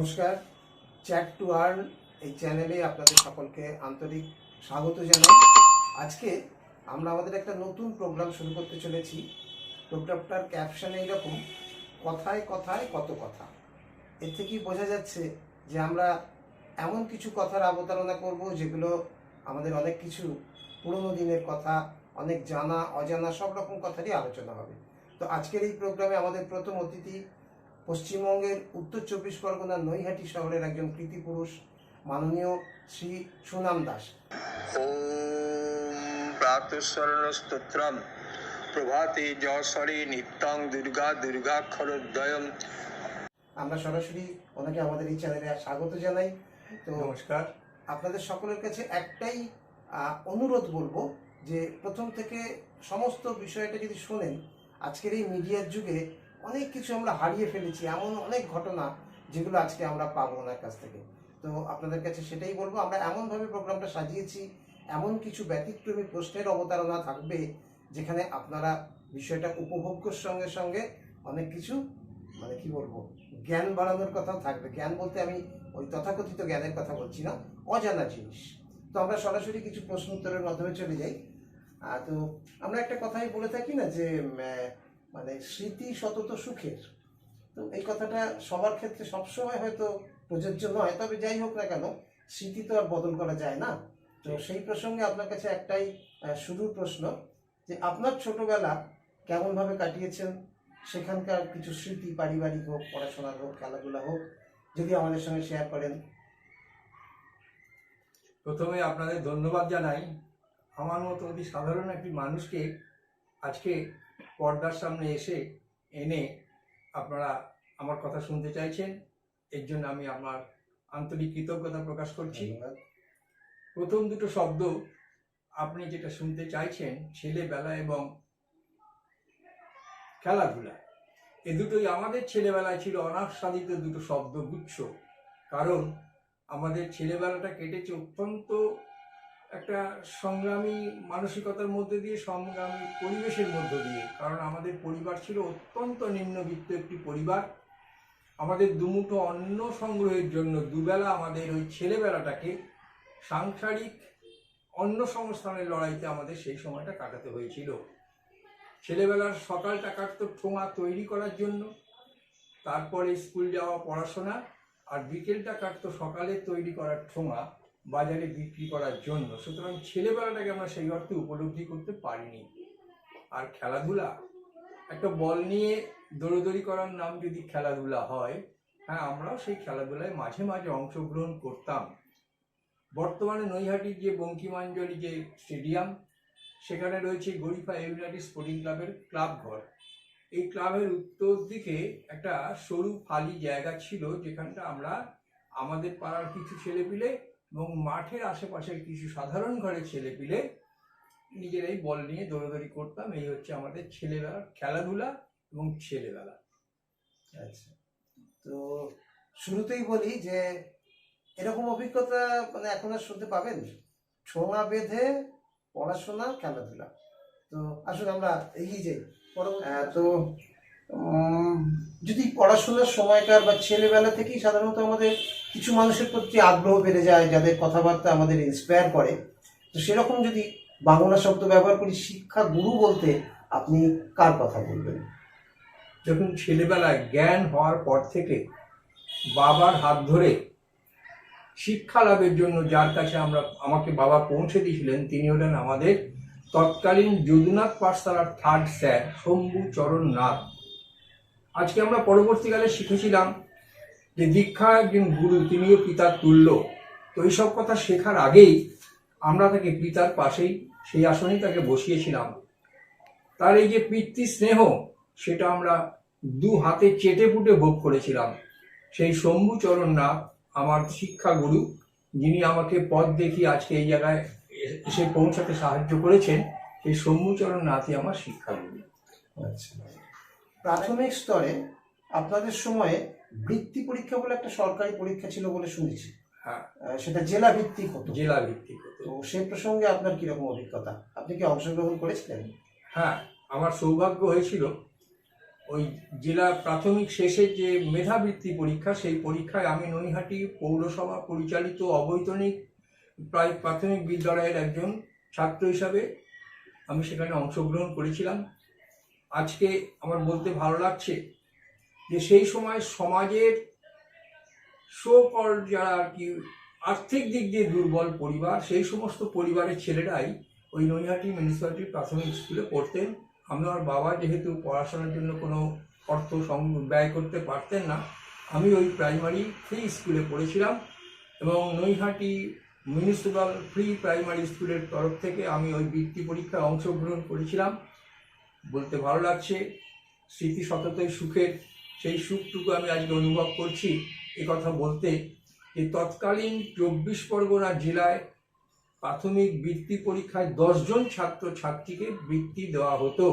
নমস্কার, chat to earn এই চ্যানেলে আপনাদের সকলকে আন্তরিক স্বাগত জানাই। আজকে আমরা আমাদের একটা নতুন প্রোগ্রাম শুরু করতে চলেছি। প্রোগ্রামটার ক্যাপশন এইরকম, কথায় কথায় কত কথা। এর থেকেই বোঝা যাচ্ছে যে আমরা এমন কিছু কথার অবতারণা করব যেগুলো আমাদের অনেক কিছু পুরনো দিনের কথা, অনেক জানা অজানা সব রকম কথারই আলোচনা হবে। তো আজকের এই প্রোগ্রামে আমাদের প্রথম অতিথি পশ্চিমবঙ্গের উত্তর 24 পরগনার নৈহাটি শহরের একজন কৃতি পুরুষ, মাননীয় শ্রী সুনাম দাস। ওম প্রাতঃস্মরণ স্তোত্রম প্রভাতে যশরে নিত্যং দুর্গা দুর্গাক্ষরোদয়ম। আমরা সরাসরি ওনাকে আমাদের এই চ্যানেলে স্বাগত জানাই। তো নমস্কার। আপনাদের সকলের কাছে একটাই অনুরোধ বলবো যে প্রথম থেকে সমস্ত বিষয়টা যদি শোনেন, আজকের এই মিডিয়ার যুগে অনেক কিছু আমরা হারিয়ে ফেলেছি, এমন অনেক ঘটনা যেগুলো আজকে আমরা পাবো ওনার কাছ থেকে। তো আপনাদের কাছে সেটাই বলবো, আমরা এমনভাবে প্রোগ্রামটা সাজিয়েছি, এমন কিছু ব্যতিক্রমী প্রশ্নের অবতারণা থাকবে যেখানে আপনারা বিষয়টা উপভোগ্যর সঙ্গে সঙ্গে অনেক কিছু কি বলবো, জ্ঞান বাড়ানোর কথাও থাকবে। জ্ঞান বলতে আমি ওই তথাকথিত জ্ঞানের কথা বলছি না, অজানা জিনিস। তো আমরা সরাসরি কিছু প্রশ্ন উত্তরের মাধ্যমে চলে যাই। তো আমরা একটা কথাই বলে থাকি না যে স্মৃতি সতত সুখের। তো এই কথাটা সবার ক্ষেত্রে সবসময় হয়তো প্রযোজ্য নয়, তবে যাই হোক না কেন, স্মৃতি তো আর বদল করা যায় না। তো সেই প্রসঙ্গে আপনার কাছে একটাই শুরুর প্রশ্ন, যে আপনার ছোটবেলা কেমনভাবে কাটিয়েছেন, সেখানকার কিছু স্মৃতি, পারিবারিক হোক, পড়াশোনার হোক, খেলাধুলা হোক, যদি আমাদের সঙ্গে শেয়ার করেন। প্রথমে আপনাদের ধন্যবাদ জানাই, আমার মতো অতি সাধারণ একটি মানুষকে আজকে পর্দার সামনে এনে আপনারা আমার কথা শুনতে চাইছেন। এর জন্য আমি আমার আন্তরিক কৃতজ্ঞতা প্রকাশ করছি। প্রথম দুটো শব্দ আপনি যেটা শুনতে চাইছেন, ছেলেবেলা এবং খেলাধুলা, এ দুটোই আমাদের ছেলেবেলায় ছিল অনাস্বাদিত দুটো শব্দগুচ্ছ। কারণ আমাদের ছেলেবেলাটা কেটেছে অত্যন্ত একটা সংগ্রামী মানসিকতার মধ্যে দিয়ে, সংগ্রামী পরিবেশের মধ্য দিয়ে। কারণ আমাদের পরিবার ছিল অত্যন্ত নিম্নবিত্ত একটি পরিবার। আমাদের দুমুঠো অন্ন সংগ্রহের জন্য দুবেলা আমাদের ওই ছেলেবেলাটাকে সাংসারিক অন্ন সংস্থানের লড়াইতে আমাদের সেই সময়টা কাটাতে হয়েছিল। ছেলেবেলার সকালটা কাটতো ঠোঙা তৈরি করার জন্য, তারপরে স্কুল যাওয়া, পড়াশোনা, আর বিকেলটা কাটতো সকালে তৈরি করার ঠোঙা বাজারে বিক্রি করার জন্য। সুতরাং ছেলেবেলাটাকে আমরা সেই অর্থে উপলব্ধি করতে পারিনি। আর খেলাধুলা, একটা বল নিয়ে দৌড়দৌড়ি করার নাম যদি খেলাধুলা হয়, হ্যাঁ, আমরাও সেই খেলাধুলায় মাঝে মাঝে অংশগ্রহণ করতাম। বর্তমানে নৈহাটির যে বঙ্কিমাঞ্জলি যে স্টেডিয়াম, সেখানে রয়েছে গরিফা ইউনাইটেড স্পোর্টিং ক্লাবের ক্লাব ঘর। এই ক্লাবের উত্তর দিকে একটা সরু ফালি জায়গা ছিল, যেখানটা আমরা আমাদের পাড়ার কিছু ছেলেপিলে এবং মাঠের আশেপাশের কিছু সাধারণ ঘরের ছেলেপিলে নিজেরাই বল নিয়ে দৌড়াদৌড়ি করতাম। এই হচ্ছে আমাদের ছেলেবেলার খেলাধুলা এবং ছেলেবেলা। আচ্ছা, তো শুরুতেই বলি যে এরকম অভিজ্ঞতা এখন আর শুনতে পাবেন, ছোঁয়া বেঁধে পড়াশোনা, খেলাধুলা। তো আসলে আমরা এগিয়ে যাই। তো যদি পড়াশোনার সময়কার বা ছেলেবেলা থেকেই সাধারণত আমাদের কিছু মানুষের প্রতি আগ্রহ বেড়ে যায়, যাদের কথাবার্তা আমাদের ইন্সপায়ার করে, তো সেরকম যদি বাংলা শব্দ ব্যবহার করি, শিক্ষা গুরু বলতে আপনি কার কথা বলবেন? যখন ছেলেবেলায় জ্ঞান হওয়ার পর থেকে বাবার হাত ধরে শিক্ষা লাভের জন্য যার কাছে আমাকে বাবা পৌঁছে দিয়েছিলেন, তিনি হলেন আমাদের তৎকালীন যদুনাথ পাঠশালার থার্ড স্যার শম্ভুচরণ নাথ। আজকে আমরা পরবর্তীকালে শিখেছিলাম যে দীক্ষা একজন গুরু, তিনিও পিতার তুল্য। তো এইসব কথা শেখার আগেই আমরা তাকে পিতার পাশেই, সেই আসনেই তাকে বসিয়েছিলাম। তার এই যে পিতৃ স্নেহ, সেটা আমরা দু হাতে চেটে পুটে ভোগ করেছিলাম। সেই শম্ভুচরণ নাথ আমার শিক্ষাগুরু, যিনি আমাকে পথ দেখিয়ে আজকে এই জায়গায় এসে পৌঁছাতে সাহায্য করেছেন, সেই শম্ভুচরণ নাথই আমার শিক্ষাগুরু। আচ্ছা, প্রাথমিক স্তরে আপনাদের সময়ে বৃত্তি পরীক্ষা বলে একটা সরকারি পরীক্ষা ছিল বলে শুনেছি। হ্যাঁ, সেটা জেলা ভিত্তিক হতো। জেলা ভিত্তিক হতো। তো সেই প্রসঙ্গে আপনার কিরকম অভিজ্ঞতা? আপনি কি অংশগ্রহণ করেছিলেন? হ্যাঁ, আমার সৌভাগ্য হয়েছিল ওই জেলা প্রাথমিক শেষের যে মেধাবৃত্তি পরীক্ষা, সেই পরীক্ষায় আমি নৈহাটি পৌরসভা পরিচালিত অবৈতনিক প্রাথমিক বিদ্যালয়ের একজন ছাত্র হিসাবে আমি সেখানে অংশগ্রহণ করেছিলাম। আজকে আমার বলতে ভালো লাগছে যে সেই সময় সমাজের সো-কল্ড যারা আর কি আর্থিক দিক দিয়ে দুর্বল পরিবার, সেই সমস্ত পরিবারের ছেলেরাই ওই নৈহাটি মিউনিসিপ্যালিটি প্রাথমিক স্কুলে পড়তেন। আমার বাবা যেহেতু পড়াশোনার জন্য কোনো অর্থ ব্যয় করতে পারতেন না, আমি ওই প্রাইমারি ফ্রি স্কুলে পড়েছিলাম এবং নৈহাটি মিউনিসিপ্যাল ফ্রি প্রাইমারি স্কুলের তরফ থেকে আমি ওই বৃত্তি পরীক্ষায় অংশগ্রহণ করেছিলাম। বলতে ভালো লাগছে, স্মৃতি সততই সুখের, সেই সুখটুকু আমি আজকে অনুভব করছি এ কথা বলতে যে তৎকালীন 24 পরগনা জেলায় প্রাথমিক বৃত্তি পরীক্ষায় 10 জন ছাত্র ছাত্রীকে বৃত্তি দেওয়া হতো।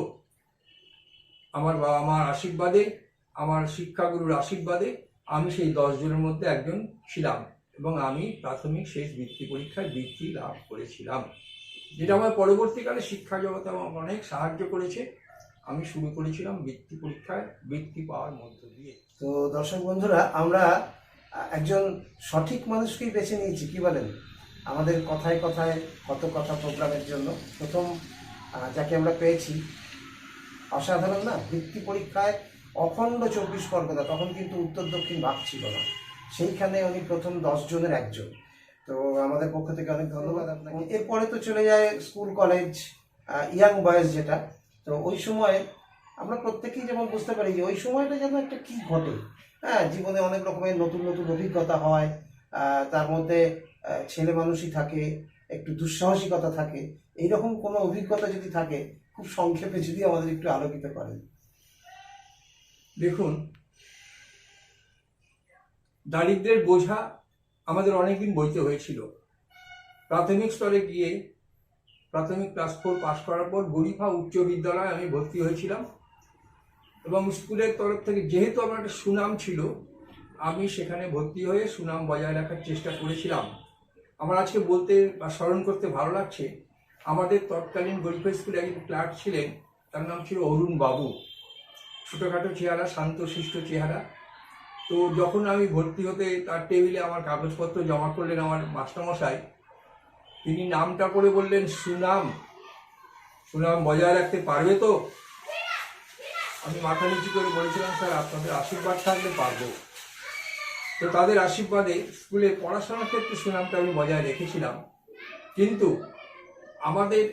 আমার বাবা মার আশীর্বাদে, আমার শিক্ষাগুরুর আশীর্বাদে আমি সেই 10 জনের মধ্যে একজন ছিলাম এবং আমি প্রাথমিক শেষ বৃত্তি পরীক্ষায় বৃত্তি লাভ করেছিলাম, যেটা আমার পরবর্তীকালে শিক্ষা জগতে আমাকে অনেক সাহায্য করেছে। আমি শুরু করেছিলাম বৃত্তি পরীক্ষায় বৃত্তি পাওয়ার মধ্য দিয়ে। তো দর্শক বন্ধুরা, আমরা একজন সঠিক মানুষকেই বেছে নিয়েছি, কি বলেন? আমাদের কথায় কথায় কত কথা প্রোগ্রামের জন্য প্রথম যাকে আমরা পেয়েছি, অসাধারণ না? বৃত্তি পরীক্ষায় অখণ্ড 24 পরগনা, তখন কিন্তু উত্তর দক্ষিণ ভাগ ছিল না, সেইখানে উনি প্রথম 10 জনের একজন। তো আমাদের পক্ষ থেকে অনেক ধন্যবাদ আপনাকে। এরপরে তো চলে যায় স্কুল কলেজ, ইয়াং বয়েজ যেটা। তো ওই সময় আমরা প্রত্যেকেই যেমন বুঝতে পারি যে ওই সময়টা যেন একটা কি ঘটে, হ্যাঁ, জীবনে অনেক রকমের নতুন নতুন অভিজ্ঞতা হয়, তার মধ্যে ছেলে মানুষই থাকে, একটু দুঃসাহসিকতা থাকে। এইরকম কোনো অভিজ্ঞতা যদি থাকে, খুব সংক্ষেপে যদি আমাদের একটু আলোকিত করেন। দেখুন, দারিদ্র্যের বোঝা আমাদের অনেকদিন বইতে হয়েছিল। প্রাথমিক স্তরে গিয়ে প্রাথমিক ক্লাস 4 পাস করার পর গরিফা উচ্চ বিদ্যালয়ে আমি ভর্তি হয়েছিলাম এবং স্কুলের তরফ থেকে যেহেতু আমার একটা সুনাম ছিল, আমি সেখানে ভর্তি হয়ে সুনাম বজায় রাখার চেষ্টা করেছিলাম। আমার আজকে বলতে বা স্মরণ করতে ভালো লাগছে, আমাদের তৎকালীন গরিফা স্কুলে একজন ক্লার্ক ছিলেন, তার নাম ছিল অরুণ বাবু। ছোটোখাটো চেহারা, শান্তশিষ্ট চেহারা। তো যখন আমি ভর্তি হতে তার টেবিলে আমার কাগজপত্র জমা করলেন আমার মাস্টারমশাই, তিনি নামটা করে বললেন, সুনাম, সুনাম বজায় রাখতে পারবে তো? আমি মাথা নিচু করে বলেছিলাম, স্যার আপনাদের আশীর্বাদ থাকলে পারবো। তো তাদের আশীর্বাদে স্কুলে পড়াশোনার ক্ষেত্রে সুনামটা আমি বজায় রেখেছিলাম। কিন্তু আমাদের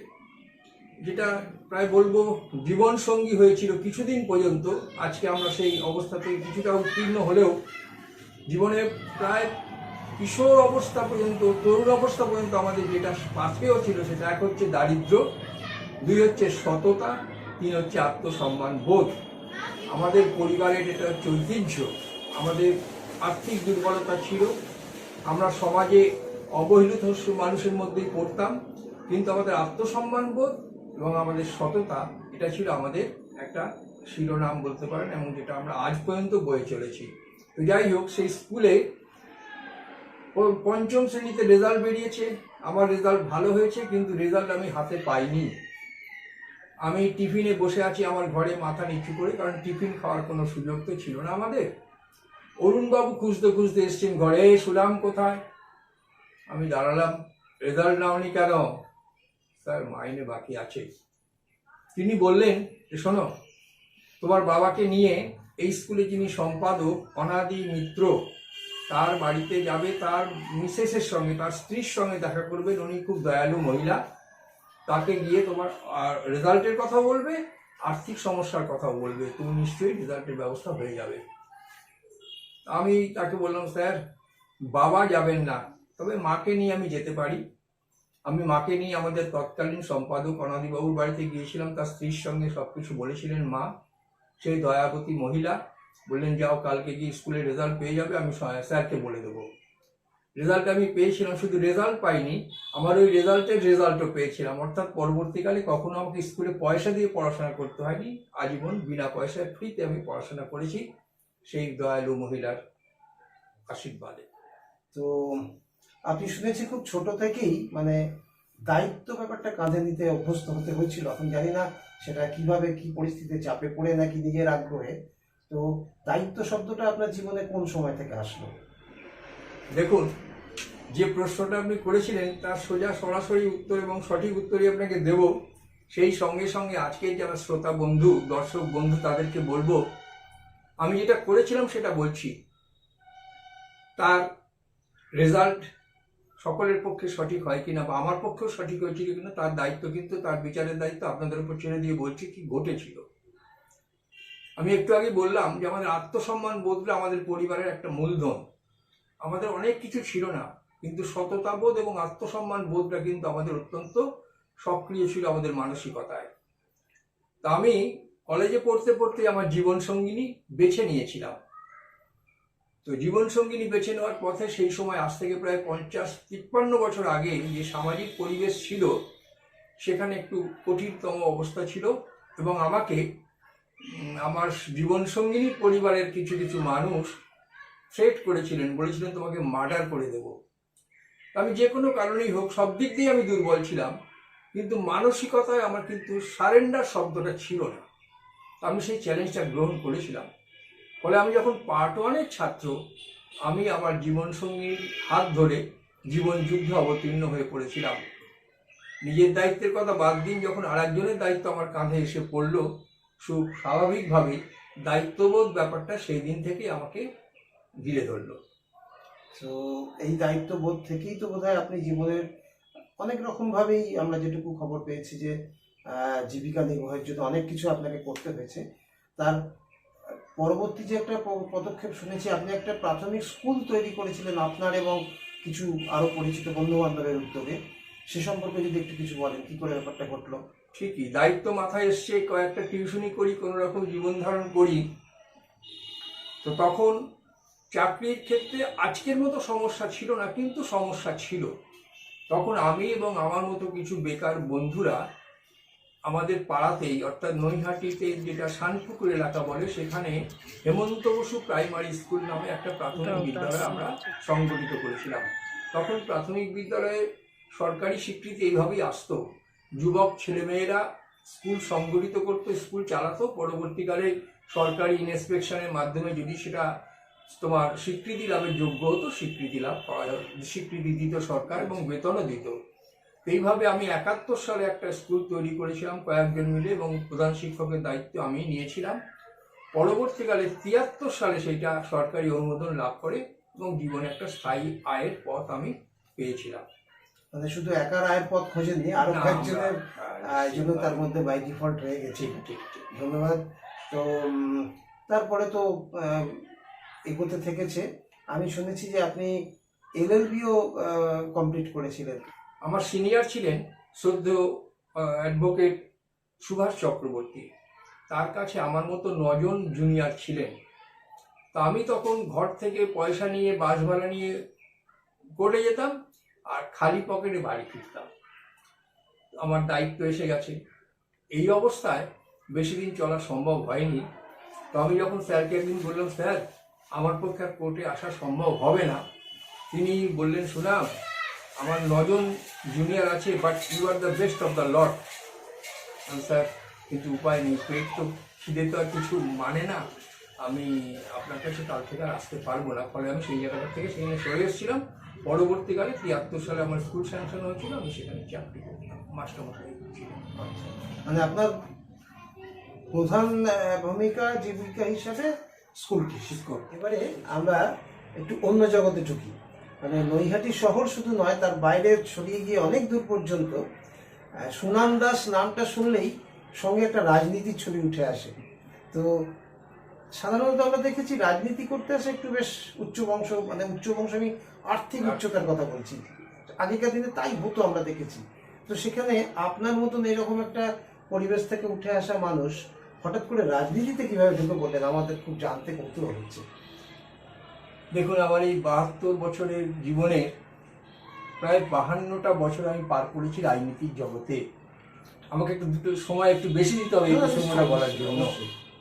যেটা প্রায় বলবো জীবন সঙ্গী হয়েছিল কিছুদিন পর্যন্ত, আজকে আমরা সেই অবস্থা থেকে কিছুটা উত্তীর্ণ হলেও জীবনের প্রায় কিশোর অবস্থা পর্যন্ত, তরুণ অবস্থা পর্যন্ত আমাদের যেটা পাথেয় ছিল, সেটা এক হচ্ছে দারিদ্র্য, 2 হচ্ছে সততা, 3 হচ্ছে আত্মসম্মান বোধ। আমাদের পরিবারের এটা হচ্ছে ঐতিহ্য। আমাদের আর্থিক দুর্বলতা ছিল, আমরা সমাজে অবহেলিত মানুষের মধ্যেই পড়তাম, কিন্তু আমাদের আত্মসম্মান বোধ এবং আমাদের সততা, এটা ছিল আমাদের একটা শিরোনাম বলতে পারেন, এবং যেটা আমরা আজ পর্যন্ত বয়ে চলেছি। তো যাই হোক, সেই স্কুলে 5ম শ্রেণীতে রেজাল্ট বেরিয়েছে, আমার রেজাল্ট ভালো হয়েছে, কিন্তু রেজাল্ট আমি হাতে পাইনি। আমি টিফিনে বসে আছি আমার ঘরে মাথা নিচু করে, কারণ টিফিন খাওয়ার কোনো সুযোগ তো ছিল না আমাদের। অরুণবাবু খুঁজতে খুঁজতে এসছেন ঘরে, সুনাম কোথায়? আমি দাঁড়ালাম, রেজাল্ট নাওনি কেন? স্যার মাইনে বাকি আছে। তিনি বললেন যে শোনো, তোমার বাবাকে নিয়ে এই স্কুলে যিনি সম্পাদক অনাদি মিত্র, তার বাড়িতে যাবে, তার মিসেসের সঙ্গে, তার স্ত্রীর সঙ্গে দেখা করবেন, উনি খুব দয়ালু মহিলা, তাকে গিয়ে তোমার রেজাল্টের কথা বলবে, আর্থিক সমস্যার কথা বলবে, তুমি নিশ্চয়ই রেজাল্টের ব্যবস্থা হয়ে যাবে। আমি তাকে বললাম, স্যার বাবা যাবেন না, তবে মাকে নিয়ে আমি যেতে পারি। আমি মাকে নিয়ে আমাদের তৎকালীন সম্পাদক অনাদিবাবুর বাড়িতে গিয়েছিলাম, তার স্ত্রীর সঙ্গে সবকিছু বলেছিলেন মা। সেই দয়াবতী মহিলা বললেন, যাও কালকে গিয়ে স্কুলে রেজাল্ট পেয়ে যাবে, আমি স্যারকে বলে দেবো। রেজাল্ট আমি পেয়েছিলাম, শুধু রেজাল্ট পাইনি, আমার ওই রেজাল্টও পেয়েছিলাম। অর্থাৎ পরবর্তীকালে কখনো আমাকে স্কুলে পয়সা দিয়ে পড়াশোনা করতে হয়নি, আজীবন বিনা পয়সায় ফ্রিতে আমি পড়াশোনা করেছি সেই দয়ালু মহিলার আশীর্বাদে। তো আপনি শুনেছি খুব ছোট থেকেই মানে দায়িত্ব ব্যাপারটা কাঁধে নিতে অভ্যস্ত হতে হয়েছিল। এখন জানি না সেটা কিভাবে কি পরিস্থিতিতে চাপে পড়ে নাকি নিজের আগ্রহে। তো দায়িত্ব শব্দটা আপনার জীবনে কোন সময় থেকে আসলো? দেখুন, যে প্রশ্নটা আপনি করেছিলেন তার সোজা সরাসরি উত্তর এবং সঠিক উত্তরই আপনাকে দেব। সেই সঙ্গে সঙ্গে আজকে যারা শ্রোতা বন্ধু, দর্শক বন্ধু, তাদেরকে বলবো আমি যেটা করেছিলাম সেটা বলছি। তার রেজাল্ট সকলের পক্ষে সঠিক হয় কিনা বা আমার পক্ষেও সঠিক হয়েছিল কিনা তার দায়িত্ব কিন্তু, তার বিচারের দায়িত্ব আপনাদের উপর ছেড়ে দিয়ে বলছি কি ঘটেছিল। আমি একটু আগে বললাম যে আমাদের আত্মসম্মান বোধটা আমাদের পরিবারের একটা মূলধন। আমাদের অনেক কিছু ছিল না, কিন্তু সততা বোধ এবং আত্মসম্মান বোধটা কিন্তু আমাদের অত্যন্ত সক্রিয় ছিল আমাদের মানসিকতায়। তা আমি কলেজে পড়তে পড়তে আমার জীবন সঙ্গিনী বেছে নিয়েছিলাম। তো জীবন সঙ্গিনী বেছে নেওয়ার পথে সেই সময় আজ থেকে প্রায় 50-53 বছর আগে যে সামাজিক পরিবেশ ছিল সেখানে একটু কঠিনতম অবস্থা ছিল, এবং আমাকে আমার জীবন সঙ্গিনীর পরিবারের কিছু কিছু মানুষ থ্রেট করেছিলেন, বলেছিলেন তোমাকে মার্ডার করে দেব। আমি যে কোনো কারণেই হোক, সব দিক দিয়ে আমি দুর্বল ছিলাম, কিন্তু মানসিকতায় আমার কিন্তু সারেন্ডার শব্দটা ছিল না। আমি সেই চ্যালেঞ্জটা গ্রহণ করেছিলাম। ফলে আমি যখন পার্ট 1-এর ছাত্র, আমি আমার জীবনসঙ্গীর হাত ধরে জীবন যুদ্ধে অবতীর্ণ হয়ে পড়েছিলাম। নিজের দায়িত্বের কথা বাদ দিন, যখন আরেকজনের দায়িত্ব আমার কাঁধে এসে পড়ল, খুব স্বাভাবিকভাবে দায়িত্ববোধ ব্যাপারটা সেই দিন থেকেই আমাকে ঘিরে ধরল। তো এই দায়িত্ববোধ থেকেই তো বোধহয় আপনি জীবনের অনেক রকমভাবেই আমরা যেটুকু খবর পেয়েছি যে জীবিকা নির্বাহের জন্য অনেক কিছু আপনাকে করতে হয়েছে। তার পরবর্তী যে একটা পদক্ষেপ শুনেছি, আপনি একটা প্রাথমিক স্কুল তৈরি করেছিলেন আপনার এবং কিছু আরও পরিচিত বন্ধু বান্ধবের উদ্যোগে। সে সম্পর্কে যদি একটু কিছু বলেন, কি করে ব্যাপারটা ঘটলো? ঠিকই, দায়িত্ব মাথায় এসছে, কয়েকটা টিউশনি করি, কোনো রকম জীবন ধারণ করি। তো তখন চাকরির ক্ষেত্রে আজকের মতো সমস্যা ছিল না, কিন্তু সমস্যা ছিল। তখন আমি এবং আমার মতো কিছু বেকার বন্ধুরা আমাদের পাড়াতেই, অর্থাৎ নৈহাটিতে যেটা শানপুকুর এলাকা বলে, সেখানে হেমন্ত বসু প্রাইমারি স্কুল নামে একটা প্রাথমিক বিদ্যালয় আমরা সংগঠিত করেছিলাম। তখন প্রাথমিক বিদ্যালয়ে সরকারি স্বীকৃতি এইভাবেই আসতো, যুবক ছেলেমেয়েরা স্কুল সংগঠিত করতো, স্কুল চালাতো, পরবর্তীকালে সরকারি ইনস্পেকশনের মাধ্যমে যদি সেটা তোমার স্বীকৃতি লাভের যোগ্য হতো, স্বীকৃতি দিত সরকার এবং বেতনও দিত। এইভাবে আমি 71 সালে একটা স্কুল তৈরি করেছিলাম কয়েকজন মিলে, এবং প্রধান শিক্ষকের দায়িত্ব আমি নিয়েছিলাম। পরবর্তীকালে 73 সালে সেইটা সরকারি অনুমোদন লাভ করে এবং জীবনে একটা স্থায়ী আয়ের পথ আমি পেয়েছিলাম। মানে শুধু একার আয়ের পথ খোঁজেননি, আরো কয়েকজনের জন্য তার মধ্যে বাই ডিফল্ট রয়ে গেছে। ধন্যবাদ। তো তারপরে তো এগোতে থেকেছে। আমি শুনেছি যে আপনি LLBও কমপ্লিট করেছিলেন। আমার সিনিয়র ছিলেন শ্রদ্ধেয় অ্যাডভোকেট সুভাষ চক্রবর্তী, তার কাছে আমার মতো 9 জন জুনিয়র ছিলেন। তা আমি তখন ঘর থেকে পয়সা নিয়ে, বাস ভাড়া নিয়ে কোর্টে যেতাম আর খালি পকেটে বাড়ি ফিরতাম। আমার দায়িত্ব এসে গেছে। এই অবস্থায় বেশি দিন চলা সম্ভব হয়নি। তো আমি যখন স্যারকে একদিন বললাম, স্যার আমার পক্ষে আর কোর্টে আসা সম্ভব হবে না, তিনি বললেন, সুনাম আমার 9 জন জুনিয়র আছে, but you are the best of the lot. Sir কিন্তু উপায় নেই, পেট তো, খিদে তো আর কিছু মানে না, আমি আপনার কাছে কাল থেকে আর আসতে পারবো না। ফলে আমি সেই জায়গাটা থেকে সেখানে সরে এসেছিলাম। পরবর্তীকালে 73 সালে আমার স্কুল স্যাংশন হয়েছিল, আমি সেখানে চাকরি করতাম, মাস্টারমশাই ছিলাম। মানে আপনার প্রধান ভূমিকা জীবিকা হিসাবে স্কুল শিক্ষক। এবারে আমরা একটু অন্য জগতে ঢুকি। মানে নৈহাটি শহর শুধু নয়, তার বাইরে ছড়িয়ে গিয়ে অনেক দূর পর্যন্ত সুনাম দাস নামটা শুনলেই সঙ্গে একটা রাজনীতির ছবি উঠে আসে। তো সাধারণত আমরা দেখেছি রাজনীতি করতে আসে একটু বেশ উচ্চ বংশ, মানে উচ্চ বংশ, আমি আর্থিক উচ্চতার কথা বলছি, আগেকার দিনে তাই হতো আমরা দেখেছি। তো সেখানে আপনার মতন এরকম একটা পরিবেশ থেকে উঠে আসা মানুষ হঠাৎ করে রাজনীতিতে কিভাবে ঢুকে পড়লেন, আমাদের খুব জানতে কৌতূহল হচ্ছে। দেখুন, আমার এই 72 বছরের জীবনে প্রায় 52টা বছর আমি পার করেছি রাজনীতির জগতে। আমাকে একটু দুটো সময় একটু বেশি দিতে হবে এই প্রসঙ্গটা বলার জন্য।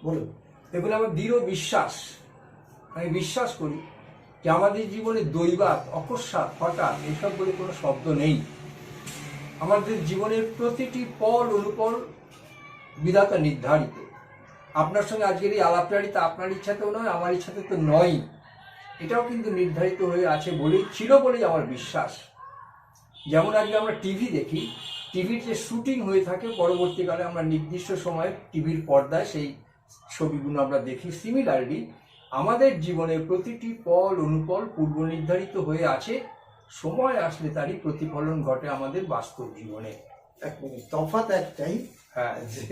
বলুন। দেখুন, আমার দৃঢ় বিশ্বাস, আমি বিশ্বাস করি যে আমাদের জীবনে দৈবাৎ, অকস্মাৎ, হঠাৎ এসব বলে কোনো শব্দ নেই। আমাদের জীবনের প্রতিটি পল অনুপল বিধাতা নির্ধারিত। আপনার সঙ্গে আজকের এই আলাপচারিতা আপনার ইচ্ছাতেও নয়, আমার ইচ্ছাতে তো নয়, এটাও কিন্তু নির্ধারিত হয়ে আছে বলেই, ছিল বলেই আমার বিশ্বাস। যেমন আজকে আমরা টিভি দেখি, টিভির যে শুটিং হয়ে থাকে পরবর্তীকালে আমরা নির্দিষ্ট সময়ে টিভির পর্দায় সেই ছবিগুলো আমরা দেখি। সিমিলারলি আমাদের জীবনে প্রতিটি পল অনুপল পূর্ব নির্ধারিত হয়ে আছে, সময় আসলে তারই প্রতিফলন ঘটে আমাদের বাস্তব জীবনে। এক মিনিট, তফাৎ একটাই, হ্যাঁ, যে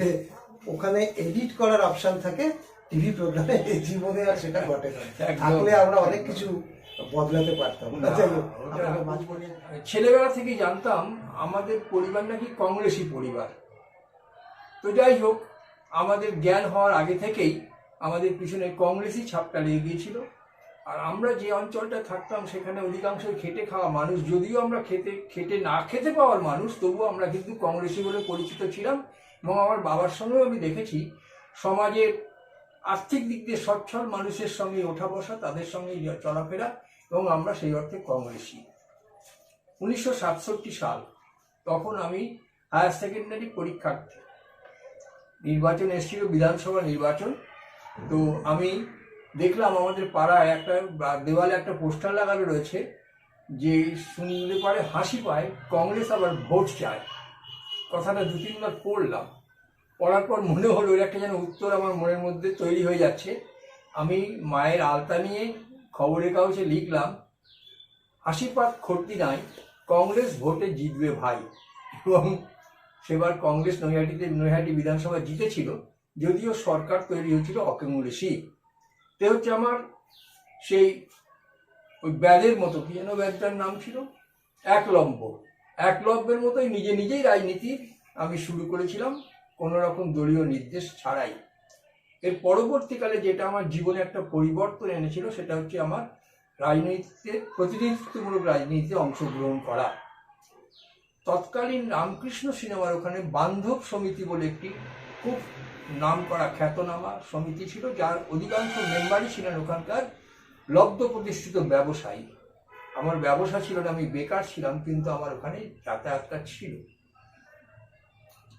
ওখানে এডিট করার অপশন থাকে, টিভি প্রোগ্রামে জীবনে আর সেটা ঘটে না। একদম। থাকলে আমরা অনেক কিছু বদলাতে পারতাম। যাই হোক, আপনাকে মাঝখানে ছেলেবেলা থেকেই জানতাম আমাদের পরিবার নাকি কংগ্রেসি পরিবার। তো যাই হোক, আমাদের জ্ঞান হওয়ার আগে থেকেই আমাদের পিছনে কংগ্রেসি ছাপটা লেগে গিয়েছিল। আর আমরা যে অঞ্চলটা থাকতাম সেখানে অধিকাংশই খেটে খাওয়া মানুষ, যদিও আমরা খেটে না খেতে পাওয়ার মানুষ, তবুও আমরা কিন্তু কংগ্রেসি বলে পরিচিত ছিলাম। এবং আমার বাবার সঙ্গেও আমি দেখেছি সমাজের আর্থিক দিক দিয়ে সচ্ছল মানুষের সঙ্গে ওঠা বসা, তাদের সঙ্গে চলাফেরা, এবং আমরা সেই অর্থে কংগ্রেসি। 1967 সাল, তখন আমি হায়ার সেকেন্ডারি পরীক্ষার্থী। নির্বাচন এসেছিল, বিধানসভা নির্বাচন। তো আমি দেখলাম আমাদের পাড়ায় একটা দেওয়ালে একটা পোস্টার লাগানো রয়েছে যে শুনলে পারে হাসি পায়, কংগ্রেস আবার ভোট চায়। কথাটা 2-3 বার পড়লাম, পড়ার পর মনে হলো এর একটা যেন উত্তর আমার মনের মধ্যে তৈরি হয়ে যাচ্ছে। আমি মায়ের আলতা নিয়ে খবরের কাগজে লিখলাম, হাসিপাত ক্ষতি নাই, কংগ্রেস ভোটে জিতবে ভাই। এবং সেবার কংগ্রেস নৈহাটি বিধানসভা জিতেছিল, যদিও সরকার তৈরি হয়েছিল অকংগ্রেসি। তে হচ্ছে আমার সেই ওই ব্যাধের মতো, কি যেন ব্যাধটার নাম ছিল, একলব্যের মতোই নিজেই রাজনীতির আমি শুরু করেছিলাম, কোনো রকম দলীয় নির্দেশ ছাড়াই। এর পরবর্তীকালে যেটা আমার জীবনে একটা পরিবর্তন এনেছিল সেটা হচ্ছে আমার রাজনীতিতে, প্রতিনিধিত্বমূলক রাজনীতিতে অংশগ্রহণ করা। তৎকালীন রামকৃষ্ণ সিনেমার ওখানে বান্ধব সমিতি বলে একটি খুব নাম করা খ্যাতনামা সমিতি ছিল, যার অধিকাংশ মেম্বারই ছিলেন ওখানকার লব্ধ প্রতিষ্ঠিত ব্যবসায়ী। আমার ব্যবসা ছিল না, আমি বেকার ছিলাম, কিন্তু আমার ওখানে যাতায়াতটা ছিল।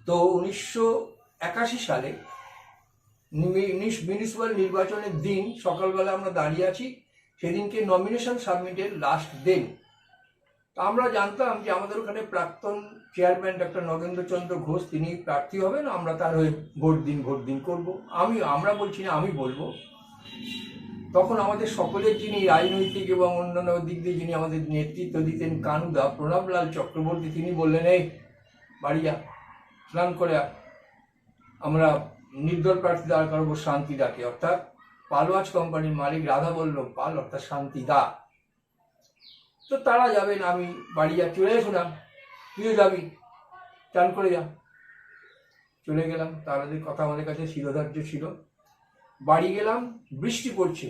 তো 1981 সালে মিউনিসিপ্যাল নির্বাচনের দিন সকালবেলা আমরা দাঁড়িয়ে আছি, সেদিনকে নমিনেশন সাবমিটের লাস্ট দিন। আমরা জানতাম যে আমাদের ওখানে প্রাক্তন চেয়ারম্যান ডক্টর নগেন্দ্রচন্দ্র ঘোষ তিনি প্রার্থী হবেন, আমরা তার হয়ে ভোট দিন করবো। আমরা বলছি না, আমি বলবো। তখন আমাদের সকলের যিনি রাজনৈতিক এবং অন্যান্য দিক দিয়ে যিনি আমাদের নেতৃত্ব দিতেন, কানুদা প্রণবলাল চক্রবর্তী, তিনি বললেন, এই বাড়ি যা, স্নান করে আমরা নির্দল প্রার্থী দাঁড় করবো শান্তিদাকে, অর্থাৎ পালওয়াজ কোম্পানির মালিক রাধাবল্লভ পাল, অর্থাৎ শান্তিদা। তো তারা যাবেন, আমি বাড়ি যা, চলে শুনাম, তুইও যাবি, চান করে যা। চলে গেলাম, তাদের কথা আমাদের কাছে শিরোধার্য ছিল। বাড়ি গেলাম, বৃষ্টি পড়ছে,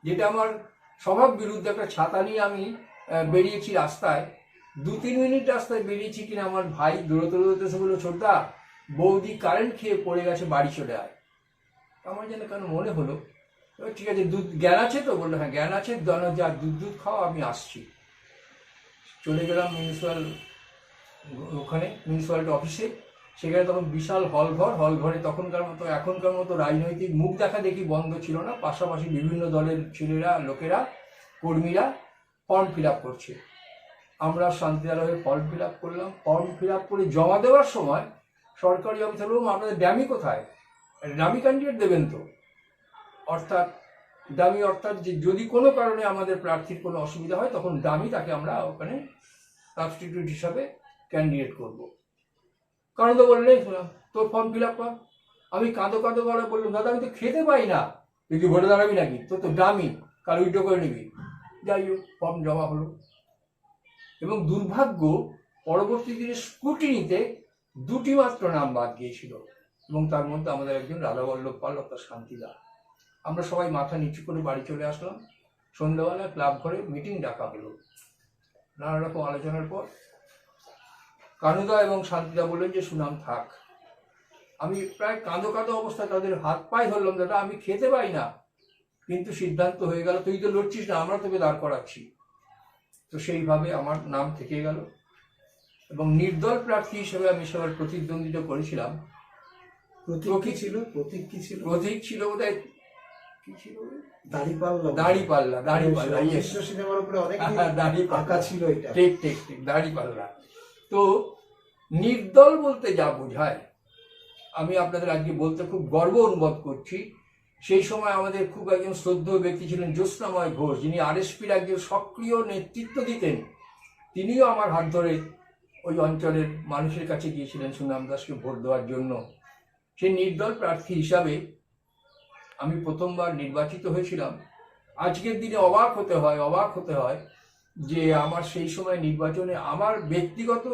যেটা আমার স্বভাব বিরুদ্ধে। একটা ছাতা নিয়ে আমি বেরিয়েছি রাস্তায়, 2-3 মিনিট রাস্তায় বেরিয়েছি কিনা আমার ভাই দৌড়তে এসে বললো, ছোটদা বৌদি কারেন্ট খেয়ে পড়ে গেছে, বাড়ি চলে আয়। আমার যেন কেন মনে হলো, ঠিক আছে, দুধ জ্ঞান আছে তো? বললো হ্যাঁ জ্ঞান আছে, যা দুধ খাও, আমি আসছি। চলে গেলাম মিউনিসিপ্যালিটি অফিসে। সেখানে তখন বিশাল হলঘরে এখনকার মতো রাজনৈতিক মুখ দেখা দেখি বন্ধ ছিল না, পাশাপাশি বিভিন্ন দলের লোকেরা, কর্মীরা ফর্ম ফিল আপ করছে। আমরা শান্তিদার ফর্ম ফিল আপ করলাম। ফর্ম ফিল আপ করে জমা দেওয়ার সময় সরকারি অফিসার বললাম, আপনাদের ডামি কোথায়? ডামি ক্যান্ডিডেট দেবেন তো? অর্থাৎ যে যদি কোনো কারণে আমাদের প্রার্থীর কোনো অসুবিধা হয়, তখন ডামি তাকে আমরা ওখানে সাবস্টিটিউট হিসাবে ক্যান্ডিডেট করব। কারণ তো বললেই শুনলাম, তোর ফর্ম ফিল আপ কর। আমি কাঁদো করে বললাম, দাদা আমি তো খেতে পাই না, তুই কি ভোটে দাঁড়াবি নাকি? তোর তো ডামি, কাল উইড্রো করে নিবি। যাই হোক, ফর্ম জমা হলো। এবং দুর্ভাগ্য, পরবর্তী দিনে স্ক্রুটিনিতে 2টি মাত্র নাম বাদ গিয়েছিল, এবং তার মধ্যে আমাদের একজন রাধাবল্লভ পাল, অর্থাৎ শান্তিদা। আমরা সবাই মাথা নিচু করে বাড়ি চলে আসলাম। সন্ধ্যাবেলা ক্লাব ঘরে মিটিং ডাকা হলো। নানা রকম আলোচনার পর কানুদা এবং শান্তিদা বললেন যে সুনাম থাক। আমি প্রায় কাঁদো অবস্থায় তাদের হাত পায়ে ধরলাম, দাদা আমি খেতে পাই না, কিন্তু সিদ্ধান্ত হয়ে গেল, তুই তো লড়ছিস না, আমরা তোকে দাঁড় করাচ্ছি। তো সেইভাবে আমার নাম থেকে গেল, এবং নির্দল প্রার্থী হিসেবে আমি সবার প্রতিদ্বন্দ্বিতা করেছিলাম। প্রতীক কি ছিল? প্রতীক ছিল বোধহয়, কি ছিল, দাড়িপাল্লা। দাড়িপাল্লা, yes। সিনেমার উপরে অনেক দাড়িপাল্লা আঁকা ছিল এটা। ঠিক, দাড়িপাল্লা। তো নির্দল বলতে যা বোঝায়, আমি আপনাদের আজকে বলতে খুব গর্ব অনুভব করছি। সেই সময় আমাদের খুব একজন শ্রদ্ধেয় ব্যক্তি ছিলেন জ্যোৎস্নাময় ঘোষ, যিনি আরএসপির একজন সক্রিয় নেতৃত্ব দিতেন। তিনিও আমার হাত ধরে ওই অঞ্চলের মানুষের কাছে গিয়েছিলেন সুনাম দাসকে ভোট দেওয়ার জন্য। সেই নির্দল প্রার্থী হিসাবে আমি প্রথমবার নির্বাচিত হয়েছিলাম। আজকের দিনে অবাক হতে হয় যে আমার সেই সময় নির্বাচনে আমার ব্যক্তিগত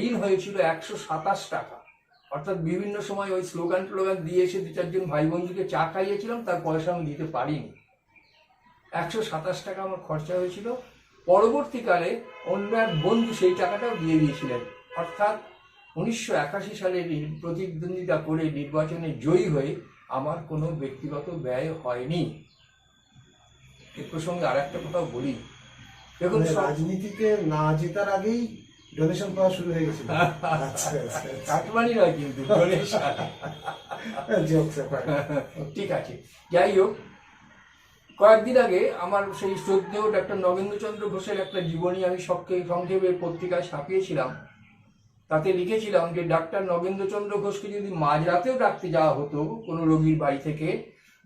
ঋণ হয়েছিল 127 টাকা। অর্থাৎ বিভিন্ন সময় ওই স্লোগান দিয়ে এসে 2-4 জন ভাই বন্ধুকে চা খাইয়েছিলাম, তার পয়সা আমি দিতে পারিনি। 127 টাকা আমার খরচা হয়েছিল। পরবর্তীকালে অন্য এক বন্ধু সেই টাকাটাও দিয়ে দিয়েছিলেন। অর্থাৎ 1981 সালে প্রতিদ্বন্দ্বিতা করে নির্বাচনে জয়ী হয়ে আমার কোনো ব্যক্তিগত ব্যয় হয়নি। এ প্রসঙ্গে আর একটা কথাও বলি, দেখুন রাজনীতিতে না জেতার আগেই ডোনেশন পাওয়া শুরু হয়ে গেছিল। কাটমানি নয় কিন্তু ডোনেশন। ঠিক আছে, যাই হোক, কয়েকদিন আগে আমার সেই শ্রদ্ধেয় ডাক্তার নগেন্দ্রচন্দ্র ঘোষের একটা জীবনী আমি সংক্ষেপে পত্রিকায় ছাপিয়েছিলাম। তাতে লিখেছিলাম যে ডাক্তার নগেন্দ্রচন্দ্র ঘোষকে যদি মাঝরাতেও ডাকতে যাওয়া হতো কোনো রোগীর বাড়ি থেকে,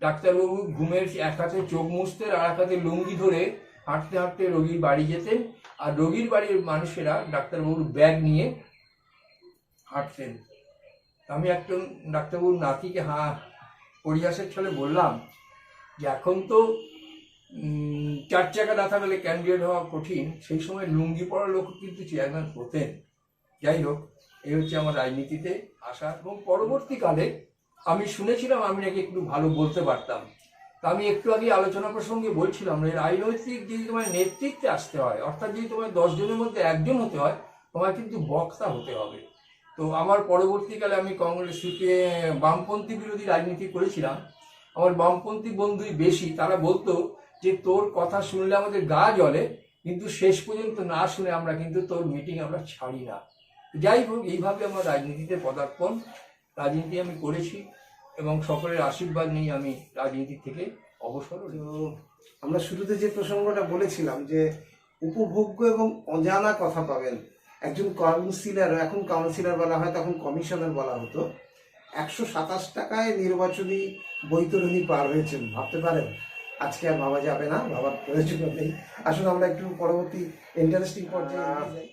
ডাক্তারবাবু ঘুমের এক হাতে চোখ মুছতেন আর এক হাতে লুঙ্গি ধরে হাঁটতে হাঁটতে রোগীর বাড়ি যেতেন, আর রোগীর বাড়ির মানুষেরা ডাক্তারবাবুর ব্যাগ নিয়ে হাঁটতেন। আমি একজন ডাক্তারবাবুর নাতিকে পরিহাসের ছলে বললাম যে এখন তো 4 চাকা না থাকলে ক্যান্ডিডেট হওয়া কঠিন, সেই সময় লুঙ্গি পরা লোক কিন্তু চেয়ারম্যান হতেন। যাই হোক, এই হচ্ছে আমার রাজনীতিতে আসা। এবং পরবর্তীকালে আমি শুনেছিলাম আমি নাকি একটু ভালো বলতে পারতাম। তা আমি একটু আগে আলোচনা প্রসঙ্গে বলছিলাম যে রাজনৈতিক যদি তোমার নেতৃত্বে আসতে হয়, অর্থাৎ যদি তোমার 10 জনের মধ্যে একজন হতে হয়, তোমার কিন্তু বক্তা হতে হবে। তো আমার পরবর্তীকালে আমি কংগ্রেস বামপন্থী বিরোধী রাজনীতি করেছিলাম। আমার বামপন্থী বন্ধুই বেশি, তারা বলতো যে তোর কথা শুনলে আমাদের গা জ্বলে, কিন্তু শেষ পর্যন্ত না শুনে আমরা কিন্তু তোর মিটিং আমরা ছাড়ি না। যাই হোক, এইভাবে আমার রাজনীতিতে পদার্পণ, রাজনীতি আমি করেছি এবং সকলের আশীর্বাদ নিয়ে আমি রাজনীতি থেকে অবসর। আমরা শুরুতে যে প্রসঙ্গটা বলেছিলাম যে উপভোগ্য এবং অজানা কথা পাবেন। একজন কাউন্সিলর, এখন কাউন্সিলর বলা হয়, তখন কমিশনার বলা হতো, 127 টাকায় নির্বাচনী বৈতরণী পার হয়েছেন। ভাবতে পারেন? আজকে আর ভাবা যাবে না, ভাবার প্রয়োজন নেই। আসলে আমরা একটু পরবর্তী ইন্টারেস্টিং পর্যায়ে যাই।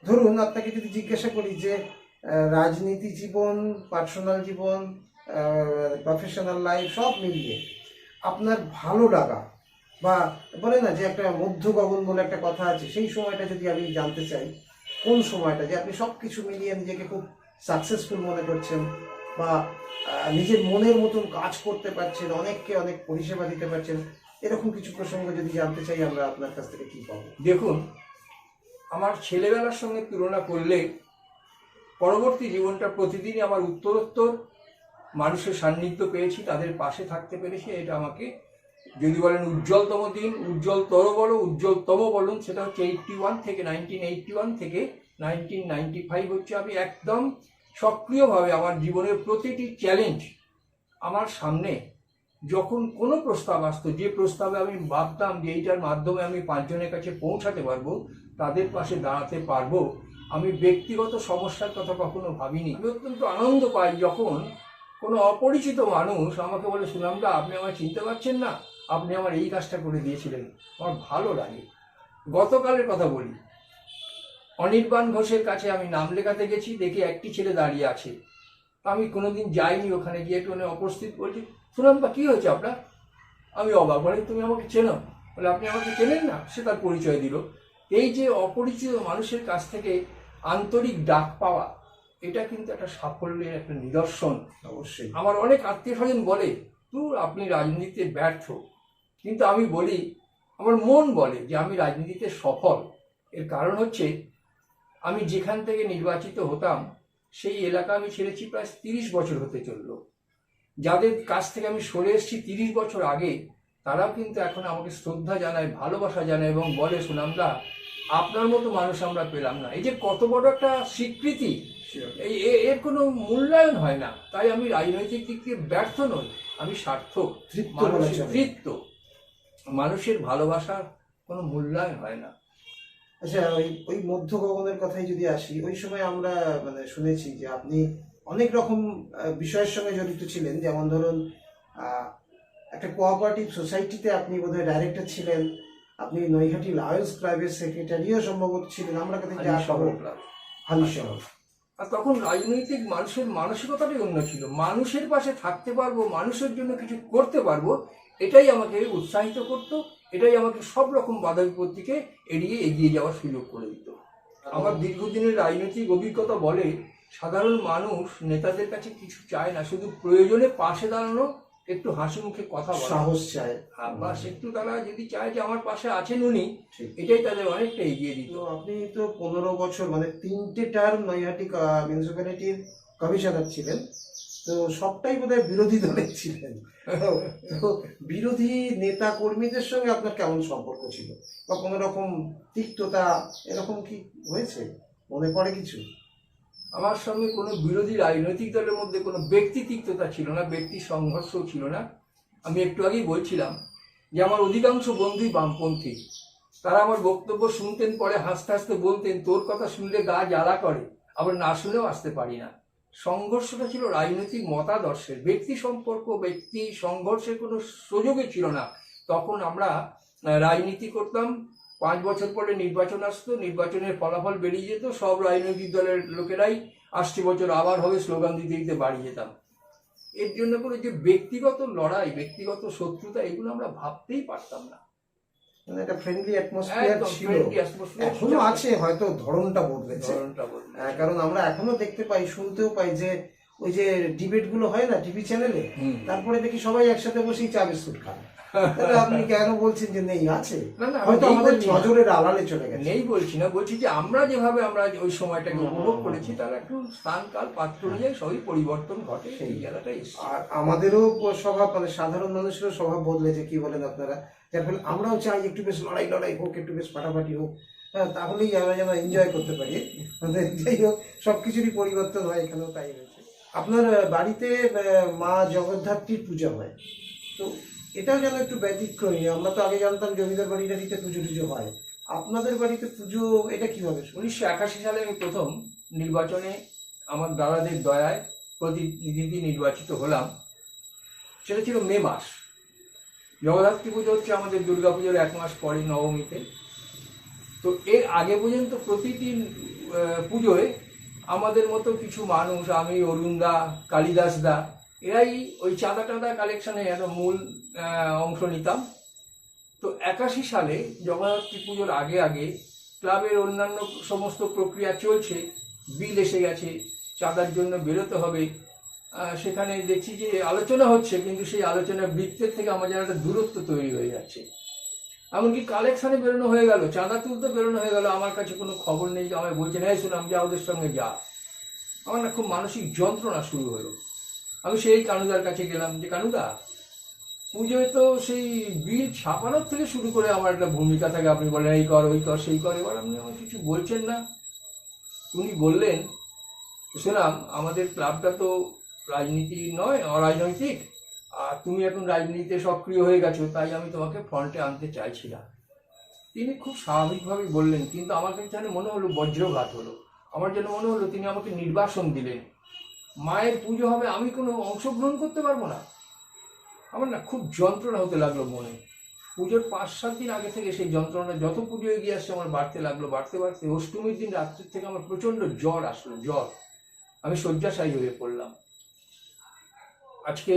ধরুন আপনাকে যদি জিজ্ঞাসা করি যে রাজনীতি জীবন, পার্সোনাল জীবন, প্রফেশনাল লাইফ সব মিলিয়ে আপনার ভালো লাগা বা বলে না যে একটা মধ্য গগন বলে একটা কথা আছে, সেই সময়টা যদি আমি জানতে চাই, কোন সময়টা যে আপনি সব কিছু মিলিয়ে নিজেকে খুব সাকসেসফুল মনে করছেন বা নিজের মনের মতন কাজ করতে পারছেন, অনেককে অনেক পরিষেবা দিতে পারছেন, এরকম কিছু প্রসঙ্গ যদি জানতে চাই আমরা আপনার কাছ থেকে কি পাবো? দেখুন, আমার ছেলেবেলার সঙ্গে তুলনা করলে পরবর্তী জীবনটা প্রতিদিনই আমার উত্তরোত্তর মানুষের সান্নিধ্য পেয়েছি, তাদের পাশে থাকতে পেরেছি। এটা আমাকে যদি বলেন উজ্জ্বলতম দিন, উজ্জ্বলতর বলো, উজ্জ্বলতম বলুন, সেটা হচ্ছে 1981 থেকে 1995 হচ্ছে আমি একদম সক্রিয়ভাবে আমার জীবনের প্রতিটি চ্যালেঞ্জ আমার সামনে যখন কোনো প্রস্তাব আসতো, যে প্রস্তাবে আমি ভাবতাম যে এইটার মাধ্যমে আমি 5 জনের কাছে পৌঁছাতে পারবো, তাদের পাশে দাঁড়াতে পারবো, আমি ব্যক্তিগত সমস্যার কথা কখনো ভাবিনি। আমি অত্যন্ত আনন্দ পাই যখন কোনো অপরিচিত মানুষ আমাকে বলে, সুনামদা আপনি আমায় চিনতে পারছেন না, আপনি আমার এই কাজটা করে দিয়েছিলেন। আমার ভালো লাগে। গতকালের কথা বলি, অনির্বাণ ঘোষের কাছে আমি নাম লেখাতে গেছি, দেখি একটি ছেলে দাঁড়িয়ে আছে। আমি কোনোদিন যাইনি ওখানে, গিয়ে একটু উপস্থিত বলছি, সুনামদা কী হয়েছে আপনার? আমি অবাক, বলে তুমি আমাকে চেনো? বলে আপনি আমাকে চেনেন না? সে তার পরিচয় দিল। এই যে অপরিচিত মানুষের কাছ থেকে আন্তরিক ডাক পাওয়া, এটা কিন্তু একটা সাফল্যের একটা নিদর্শন। অবশ্যই। আমার অনেক আত্মীয় স্বজন বলে আপনি রাজনীতিতে ব্যর্থ, কিন্তু আমি বলি, আমার মন বলে যে আমি রাজনীতিতে সফল। এর কারণ হচ্ছে আমি যেখান থেকে নির্বাচিত হতাম সেই এলাকা আমি ছেড়েছি প্রায় 30 বছর হতে চললো। যাদের কাছ থেকে আমি সরে এসেছি 30 বছর আগে, তারাও কিন্তু এখন আমাকে শ্রদ্ধা জানায়, ভালোবাসা জানায় এবং বলে, সুনামদা আপনার মতো মানুষ আমরা পেলাম না। এই যে কত বড় একটা স্বীকৃতি, এর কোনো মূল্যায়ন হয় না। তাই আমি রাজনৈতিক দিক থেকে ব্যর্থ নই, আমি সার্থক। তৃপ্ত, মানুষের ভালোবাসার কোনো মূল্যায়ন হয় না। আচ্ছা, ওই মধ্য গগনের কথাই যদি আসি, ওই সময় আমরা মানে শুনেছি যে আপনি অনেক রকম বিষয়ের সঙ্গে জড়িত ছিলেন। যেমন ধরুন, একটা কোঅপারেটিভ সোসাইটিতে আপনি বোধহয় ডাইরেক্টর ছিলেন, আপনি নৈহাটি লায়ন্স ক্লাবের সেক্রেটারিও সম্ভবত ছিলেন, আমরা কাছে যা খবর। আর তখন রাজনৈতিক মানুষের মানসিকতাটাই অন্য ছিল। মানুষের পাশে থাকতে পারবো, মানুষের জন্য কিছু করতে পারবো, এটাই আমাকে উৎসাহিত করতো, এটাই আমাকে সব রকম বাধা বিপত্তিকে এড়িয়ে এগিয়ে যাওয়ার সুযোগ করে দিত। আমার দীর্ঘদিনের রাজনৈতিক অভিজ্ঞতা বলে, সাধারণ মানুষ নেতাদের কাছে কিছু চায় না, শুধু প্রয়োজনে পাশে দাঁড়ানো, একটু হাসি মুখে কথা বলা, সাহস চায়। বাস একটু তারা যদি চায় যে আমার পাশে আছেন উনি, এটাই তাদের অনেকটা এগিয়ে দিত। আপনি তো 15 বছর মানে 3টে টার্ম নৈহাটি মিউনিসিপ্যালিটির কমিশনার ছিলেন, তো সবটাই বোধহয় বিরোধী দলের ছিলেন। তো বিরোধী নেতা কর্মীদের সঙ্গে আপনার কেমন সম্পর্ক ছিল, বা কোনো রকম তিক্ততা এরকম কি হয়েছে, মনে পড়ে কিছু? আমার সঙ্গে কোনো বিরোধী রাজনৈতিক দলের মধ্যে কোনো ব্যক্তি তিক্ততা ছিল না, ব্যক্তি সংঘর্ষও ছিল না। আমি একটু আগেই বলছিলাম যে আমার অধিকাংশ বন্ধুই বামপন্থী। তারা আমার বক্তব্য শুনতেন, পরে হাসতে হাসতে বলতেন, তোর কথা শুনলে গা জ্বালা করে, আবার না শুনেও আসতে পারি না। সংঘর্ষটা ছিল রাজনৈতিক মতাদর্শের, ব্যক্তি সম্পর্ক, ব্যক্তি সংঘর্ষের কোনো সুযোগই ছিল না। তখন আমরা রাজনীতি করতাম, 5 বছর পরে নির্বাচন আসতো, নির্বাচনের ফলাফল বেরিয়ে যেত, সব রাজনৈতিক দলের লোকেরাই 80 বছর আবার হবে স্লোগান দিতে দিতে বাড়ি যেতাম। এর জন্য করে যে ব্যক্তিগত লড়াই, ব্যক্তিগত শত্রুতা, এগুলো আমরা ভাবতেই পারতাম না। মানে একটা ফ্রেন্ডলি অ্যাটমসফিয়ার ছিল, এখনো আছে, হয়তো ধরনটা বদলেছে। কারণ আমরা এখনো দেখতে পাই, শুনতেও পাই যে ওই যে ডিবেট গুলো হয় না টিভি চ্যানেলে, তারপরে দেখি সবাই একসাথে বসেই চা বিস্কুট খান। আপনি কেন বলছেন যে নেই? আছে, হয়তো আমাদের নজরের আড়ালে চলে গেছে। নেই বলছি না, বলছি যে আমরা যেভাবে আমরা ওই সময়টাকে উপভোগ করেছি, তার একটু স্থান কাল পাত্র অনুযায়ী সবই পরিবর্তন ঘটে, সেই জায়গাটাই। আর আমাদেরও স্বভাব, মানে সাধারণ মানুষেরও স্বভাব বদলেছে, কি বলেন আপনারা? যার ফলে আমরাও চাই একটু বেশ লড়াই হোক, একটু বেশ ফাটাফাটি হোক, তাহলেই আমরা যেন এনজয় করতে পারি। মানে যাই হোক, সবকিছুরই পরিবর্তন হয়, এখানেও তাই হয়েছে। আপনার বাড়িতে মা জগদ্ধাত্রীর পূজা হয়, তো এটাও যেন একটু ব্যতিক্রমী। আমরা তো আগে জানতাম জমিদার বাড়িতে পুজো টুজো হয়, আপনাদের বাড়িতে পুজো এটা কিভাবে? 1981 সালে আমি প্রথম নির্বাচনে আমার দাদাদের দয়ায় প্রতিনিধি নির্বাচিত হলাম। সেটা ছিল মে মাস। জগদ্ধাত্রী পুজো হচ্ছে আমাদের দুর্গাপুজোর 1 মাস পরে, নবমীতে। তো এর আগে পর্যন্ত প্রতিটি পুজোয় আমাদের মতো কিছু মানুষ, আমি, অরুণদা, কালিদাস দা, এরাই ওই চাঁদা টাদা কালেকশনে একটা মূল অংশ নিতাম। তো 81 সালে জগদ্ধাত্রী পুজোর আগে ক্লাবের অন্যান্য সমস্ত প্রক্রিয়া চলছে, বিল এসে গেছে, চাঁদার জন্য বেরোতে হবে। সেখানে দেখছি যে আলোচনা হচ্ছে, কিন্তু সেই আলোচনার বৃত্তের থেকে আমার যেন একটা দূরত্ব তৈরি হয়ে যাচ্ছে। এমনকি কালেকশনে বেরোনো হয়ে গেল, চাঁদা তুলতে বেরোনো হয়ে গেল, আমার কাছে কোনো খবর নেই। আমায় বলছেন, হ্যাঁ শুনাম, যা ওদের সঙ্গে যা। আমার না খুব মানসিক যন্ত্রণা শুরু হলো। আমি সেই কানুদার কাছে গেলাম, যে কানুদা, পুজোয় তো সেই বিল ছাপানোর থেকে শুরু করে আমার একটা ভূমিকা থাকে, আপনি বলেন এই কর ওই কর সেই কর, এবার আপনি আমার কিছু বলছেন না। উনি বললেন, শোনাম, আমাদের ক্লাবটা তো রাজনীতি নয়, অরাজনৈতিক, আর তুমি এখন রাজনীতিতে সক্রিয় হয়ে গেছো, তাই আমি তোমাকে ফ্রন্টে আনতে চাইছিলাম। তিনি খুব স্বাভাবিকভাবে বললেন, কিন্তু আমার কাছে যেন মনে হলো বজ্রঘাত হলো। আমার যেন মনে হলো তিনি আমাকে নির্বাসন দিলেন। মায়ের পুজো হবে, আমি কোনো অংশগ্রহণ করতে পারবো না। আমার না খুব যন্ত্রণা হতে লাগলো মনে। পুজোর 5-7 দিন আগে থেকে সেই যন্ত্রণা যত পুজো এগিয়ে আসছে আমার বাড়তে লাগলো। বাড়তে অষ্টমীর দিন রাত্রির থেকে আমার প্রচণ্ড জ্বর আসলো, জ্বর। আমি শয্যাশায়ী হয়ে পড়লাম। আজকে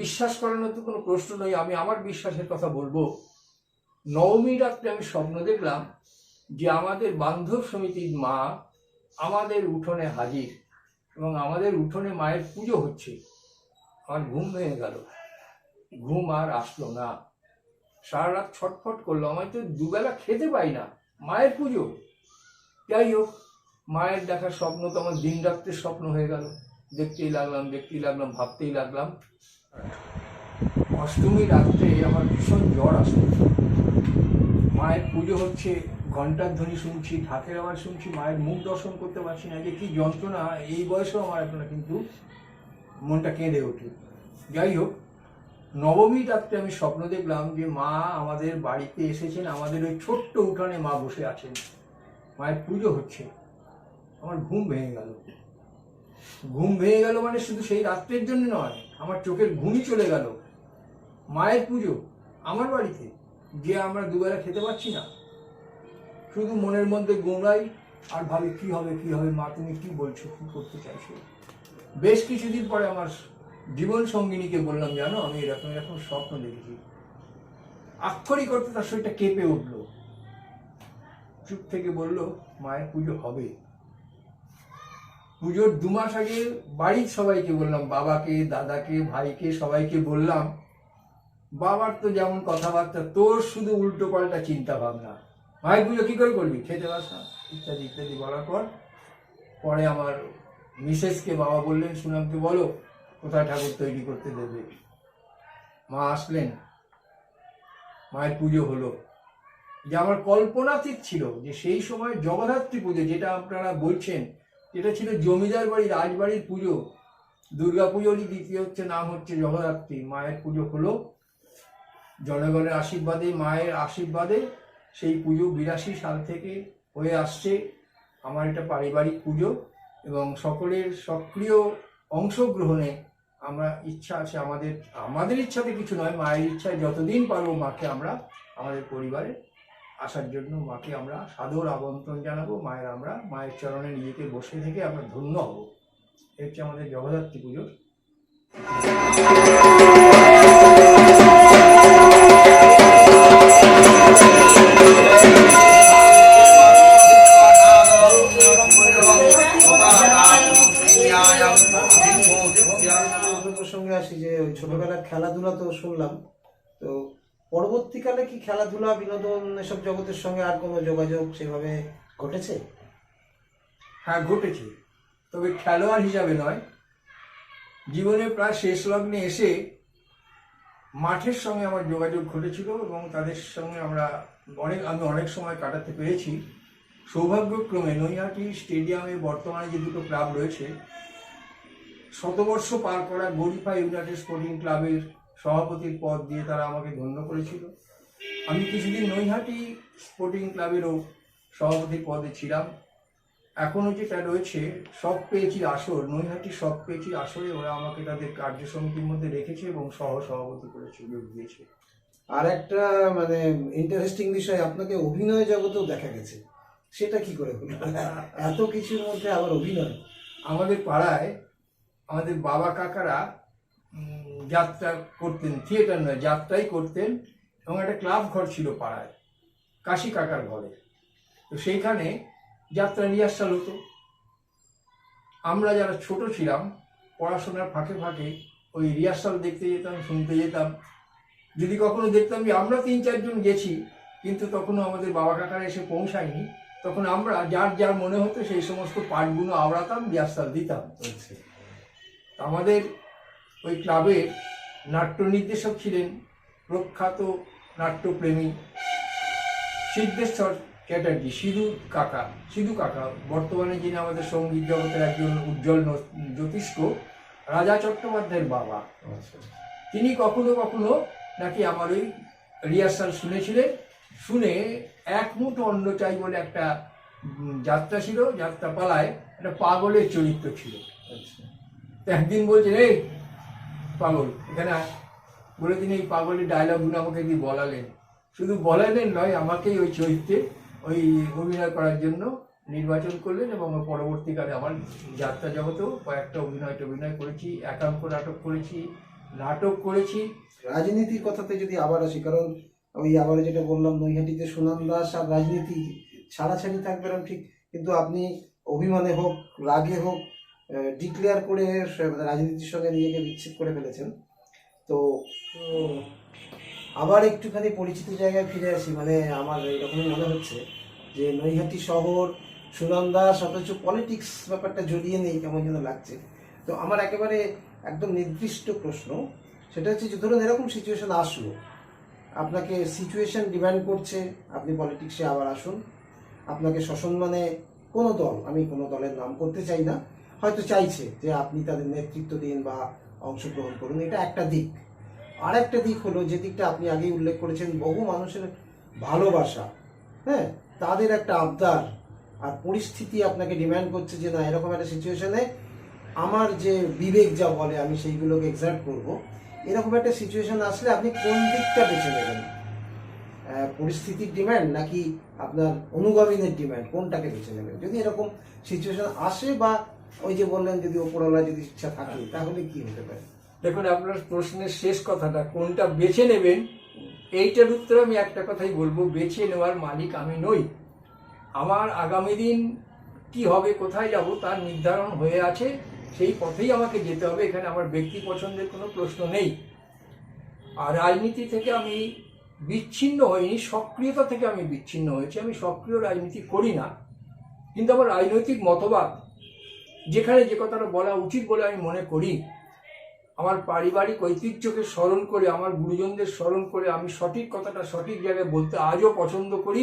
বিশ্বাস করানোর তো কোনো প্রশ্ন নয়, আমি আমার বিশ্বাসের কথা বলবো। নবমী রাত্রে আমি স্বপ্ন দেখলাম যে আমাদের বান্ধব সমিতির মা আমাদের উঠোনে হাজির, এবং আমাদের উঠোনে মায়ের পুজো হচ্ছে। আমার ঘুম ভেঙে গেল, ঘুম আর আসলো না। সারা রাত ছটফট করলো, আমি তো দুবেলা খেতে পাই না, মায়ের পুজো। যাই হোক, মায়ের দেখার স্বপ্ন তো আমার দিন রাত্রের স্বপ্ন হয়ে গেল। দেখতেই লাগলাম, ভাবতেই লাগলাম। অষ্টমী রাত্রে আমার ভীষণ জ্বর আসলো। মায়ের পুজো হচ্ছে, ঘণ্টার ধ্বনি শুনছি, ঢাকের আওয়াজ শুনছি, মায়ের মুখ দর্শন করতে পারছি না, যে কি যন্ত্রণা, এই বয়সেও আমার এখনো কিন্তু মনটা কেঁদে ওঠে। যাই হোক, নবমী রাত্রে আমি স্বপ্ন দেখলাম যে মা আমাদের বাড়িতে এসেছেন, আমাদের ওই ছোট্ট উঠানে মা বসে আছেন, মায়ের পুজো হচ্ছে। আমার ঘুম ভেঙে গেল। ঘুম ভেঙে গেল মানে শুধু সেই রাত্রের জন্য নয়, আমার চোখের ঘুমই চলে গেল। মায়ের পুজো আমার বাড়িতে, যে আমরা দুবেলা খেতে পাচ্ছি না। শুধু মনের মধ্যে গোমড়াই আর ভাবি কি হবে কি হবে, মা তুমি কি বলছো, কি করতে চাইছো। বেশ কিছুদিন পরে আমার জীবন সঙ্গিনীকে বললাম, জানো আমি এরকম এরকম স্বপ্ন দেখেছি। আক্ষরিক অর্থে তার শরীরটা কেঁপে উঠলো। চুপ থেকে বলল, মায়ের পুজো হবে। পুজোর 2 মাস আগে বাড়ির সবাইকে বললাম, বাবাকে, দাদাকে, ভাইকে, সবাইকে বললাম। বাবার তো যেমন কথাবার্তা, তোর শুধু উল্টো পাল্টা চিন্তা ভাবনা, মায়ের পুজো কি করে করবি, খেতে পাস না, ইত্যাদি ইত্যাদি বলার পরে আমার মিসেসকে বাবা বললেন, সুনামকে বলো কোথায় ঠাকুর তৈরি করতে দেবে। মা আসলেন, মায়ের পুজো হলো। যে আমার কল্পনাতীত ছিল যে সেই সময় জগদ্ধাত্রী পুজো, যেটা আপনারা বলছেন, এটা ছিল জমিদার বাড়ি, রাজবাড়ির পুজো। দুর্গা পুজোরই দ্বিতীয় নাম হচ্ছে জগদ্ধাত্রী। মায়ের পুজো হলো জনগণের আশীর্বাদে, মায়ের আশীর্বাদে। সেই পুজো 82 সাল থেকে হয়ে আসছে। আমার এটা পারিবারিক পুজো এবং সকলের সক্রিয় অংশগ্রহণে আমরা ইচ্ছা আছে, আমাদের ইচ্ছাতে কিছু নয়, মায়ের ইচ্ছায় যতদিন পারবো মাকে আমরা আমাদের পরিবারে আসার জন্য মাকে আমরা সাদর আমন্ত্রণ জানাবো। আমরা মায়ের চরণে নিজেকে বসে থেকে আমরা ধন্য হব। এই হচ্ছে আমাদের জগদ্ধাত্রী পুজোর। প্রসঙ্গে আসি, যে ওই ছোটবেলার খেলাধুলা তো শুনলাম, তো পরবর্তীকালে কি খেলাধুলা, বিনোদন, এসব জগতের সঙ্গে আর কোনো যোগাযোগ সেভাবে ঘটেছে? হ্যাঁ, ঘটেছে, তবে খেলোয়াড় হিসাবে নয়। জীবনের প্রায় শেষ লগ্নে এসে মাঠের সঙ্গে আমার যোগাযোগ ঘটেছিল এবং তাদের সঙ্গে আমি অনেক সময় কাটাতে পেরেছি। সৌভাগ্যক্রমে নৈহাটি স্টেডিয়ামে বর্তমানে যে 2টো ক্লাব রয়েছে, শতবর্ষ পার করা গরিফা ইউনাইটেড স্পোর্টিং ক্লাবের সভাপতির পদ দিয়ে তারা আমাকে ধন্য করেছিল। আমি কিছুদিন নৈহাটি স্পোর্টিং ক্লাবেরও সভাপতির পদে ছিলাম। এখনও যেটা রয়েছে সব পেয়েছি আসর, নৈহাটি সব পেয়েছি আসরে ওরা আমাকে তাদের কার্য সমিতির মধ্যে রেখেছে এবং সভাপতি করে সুযোগ দিয়েছে। আর একটা মানে ইন্টারেস্টিং বিষয়, আপনাকে অভিনয় জগতেও দেখা গেছে, সেটা কি করে হলো? এত কিছুর মধ্যে আবার অভিনয়। আমাদের পাড়ায় আমাদের বাবা কাকারা যাত্রা করতেন, থিয়েটার নয় যাত্রাই করতেন, এবং একটা ক্লাব ঘর ছিল পাড়ায়, কাশি কাকার ঘরে। তো সেইখানে যাত্রা রিহার্সাল হতো। আমরা যারা ছোট ছিলাম, পড়াশোনার ফাঁকে ফাঁকে ওই রিহার্সাল দেখতে যেতাম, শুনতে যেতাম। যদি কখনো দেখতাম যে আমরা 3-4 জন গেছি কিন্তু তখনও আমাদের বাবা কাকারা এসে পৌঁছায়নি, তখন আমরা যার মনে হতো সেই সমস্ত পাঠগুলো আওড়াতাম, রিহার্সাল দিতাম। আমাদের ওই ক্লাবের নাট্য নির্দেশক ছিলেন প্রখ্যাত নাট্যপ্রেমী সিদ্ধেশ্বর চ্যাটার্জি, সিধু কাকা, বর্তমানে যিনি আমাদের সঙ্গীত জগতের একজন উজ্জ্বল জ্যোতিষ্ক, রাজা চট্টোপাধ্যায়ের বাবা। তিনি কখনো কখনো নাকি আমার ওই রিহার্সাল শুনেছিলেন। শুনে এক মুঠো অন্ন চাই বলে একটা যাত্রা ছিল, যাত্রাপালায় একটা পাগলের চরিত্র ছিল। তো একদিন বলছেন, এই পাগল এখানে বলে তিনি এই পাগলের ডায়লগগুলো আমাকে দিয়ে বলালেন। শুধু বলালেন নয়, আমাকেই ওই চরিত্রে ওই অভিনয় করার জন্য নির্বাচন করলেন এবং পরবর্তীকালে আমার যাত্রা জগতেও কয়েকটা অভিনয় করেছি, একাঙ্ক নাটক করেছি, নাটক করেছি। রাজনীতির কথাতে যদি আবার আসি, কারণ ওই আবার যেটা বললাম, নৈহাটিতে সুনাম দাস আর রাজনীতি ছাড়াছাড়ি থাকবে না ঠিক, কিন্তু আপনি অভিমানে হোক রাগে হোক ডিক্লেয়ার করে রাজনীতির সঙ্গে নিজেকে বিচ্ছেদ করে ফেলেছেন। তো আবার একটুখানি পরিচিত জায়গায় ফিরে আসি, মানে আমার এরকমই মনে হচ্ছে যে নৈহাটি শহর, সুনাম দাস, অথচ পলিটিক্স ব্যাপারটা জড়িয়ে নেই কেমন যেন লাগছে। তো আমার একেবারে একদম নির্দিষ্ট প্রশ্ন, সেটা হচ্ছে যে ধরুন এরকম সিচুয়েশন আসলো, আপনাকে সিচুয়েশন ডিমান্ড করছে আপনি পলিটিক্সে আবার আসুন, আপনাকে সসম্মানে কোনো দল, আমি কোনো দলের নাম করতে চাই না, হয়তো চাইছে যে আপনি তাদের নেতৃত্ব দিন বা অংশগ্রহণ করুন, এটা একটা দিক। আর একটা দিক হলো যে দিকটা আপনি আগেই উল্লেখ করেছেন, বহু মানুষের ভালোবাসা, হ্যাঁ, তাদের একটা আবদার আর পরিস্থিতি আপনাকে ডিমান্ড করছে যে না, এরকম একটা সিচুয়েশনে আমার যে বিবেক যা বলে আমি সেইগুলোকে এক্সার্ট করব। এরকম একটা সিচুয়েশন আসলে আপনি কোন দিকটা বেছে নেবেন? পরিস্থিতির ডিমান্ড নাকি আপনার অনুগামীদের ডিমান্ড, কোনটাকে বেছে নেবেন যদি এরকম সিচুয়েশন আসে? বা ওই যে বললেন যদি ওপরওয়ালা যদি ইচ্ছা থাকে, তাহলে কি হতে পারে? দেখুন, আপনার প্রশ্নের শেষ কথাটা কোনটা বেছে নেবেন, এইটার উত্তর আমি একটা কথাই বলবো, বেছে নেওয়ার মালিক আমি নই। আমার আগামী দিন কি হবে, কোথায় যাব তার নির্ধারণ হয়ে আছে, সেই পথেই আমাকে যেতে হবে। এখানে আমার ব্যক্তি পছন্দের কোনো প্রশ্ন নেই। আর রাজনীতি থেকে আমি বিচ্ছিন্ন হইনি, সক্রিয়তা থেকে আমি বিচ্ছিন্ন হয়েছি। আমি সক্রিয় রাজনীতি করি না, কিন্তু আমার রাজনৈতিক মতবাদ, যেখানে যে কথাটা বলা উচিত বলে আমি মনে করি, আমার পারিবারিক ঐতিহ্যকে স্মরণ করে, আমার গুরুজনদের স্মরণ করে আমি সঠিক কথাটা সঠিক জায়গায় বলতে আজও পছন্দ করি।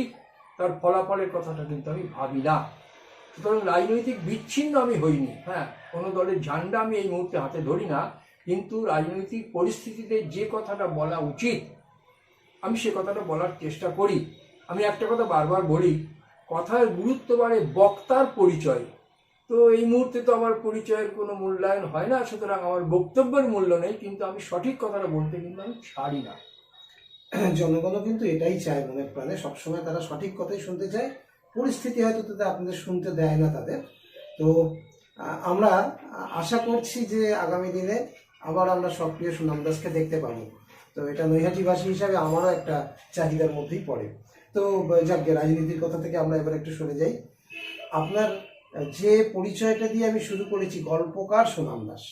তার ফলাফলের কথাটা কিন্তু আমি ভাবি না। সুতরাং রাজনৈতিক বিচ্ছিন্ন আমি হইনি। হ্যাঁ, কোনো দলের ঝান্ডা আমি এই মুহূর্তে হাতে ধরি না, কিন্তু রাজনৈতিক পরিস্থিতিতে যে কথাটা বলা উচিত আমি সে কথাটা বলার চেষ্টা করি। আমি একটা কথা বারবার বলি, কথার গুরুত্ব বাড়ে বক্তার পরিচয়। তো এই মুহূর্তে তো আমার পরিচয়ের কোনো মূল্যায়ন হয় না, সুতরাং আমার বক্তব্যের মূল্য নেই, কিন্তু আমি সঠিক কথাটা বলতে কিন্তু আমি ছাড়ি না। জনগণও কিন্তু এটাই চায় মনে প্রাণে, সবসময় তারা সঠিক কথাই শুনতে চায়। পরিস্থিতি হয়তো তাদের আপনাদের শুনতে দেয় না তাদের। তো আমরা আশা করছি যে আগামী দিনে আবার আমরা সক্রিয় সুনাম দাসকে দেখতে পাবো। তো এটা নৈহাটিবাসী হিসাবে আমারও একটা চাহিদার মধ্যেই পড়ে। তো যাক, রাজনীতির কথা থেকে আমরা এবার একটু সরে যাই। আপনার যে পরিচয়টা দিয়ে আমি শুরু করেছি, গল্পকার সুনাম দাস,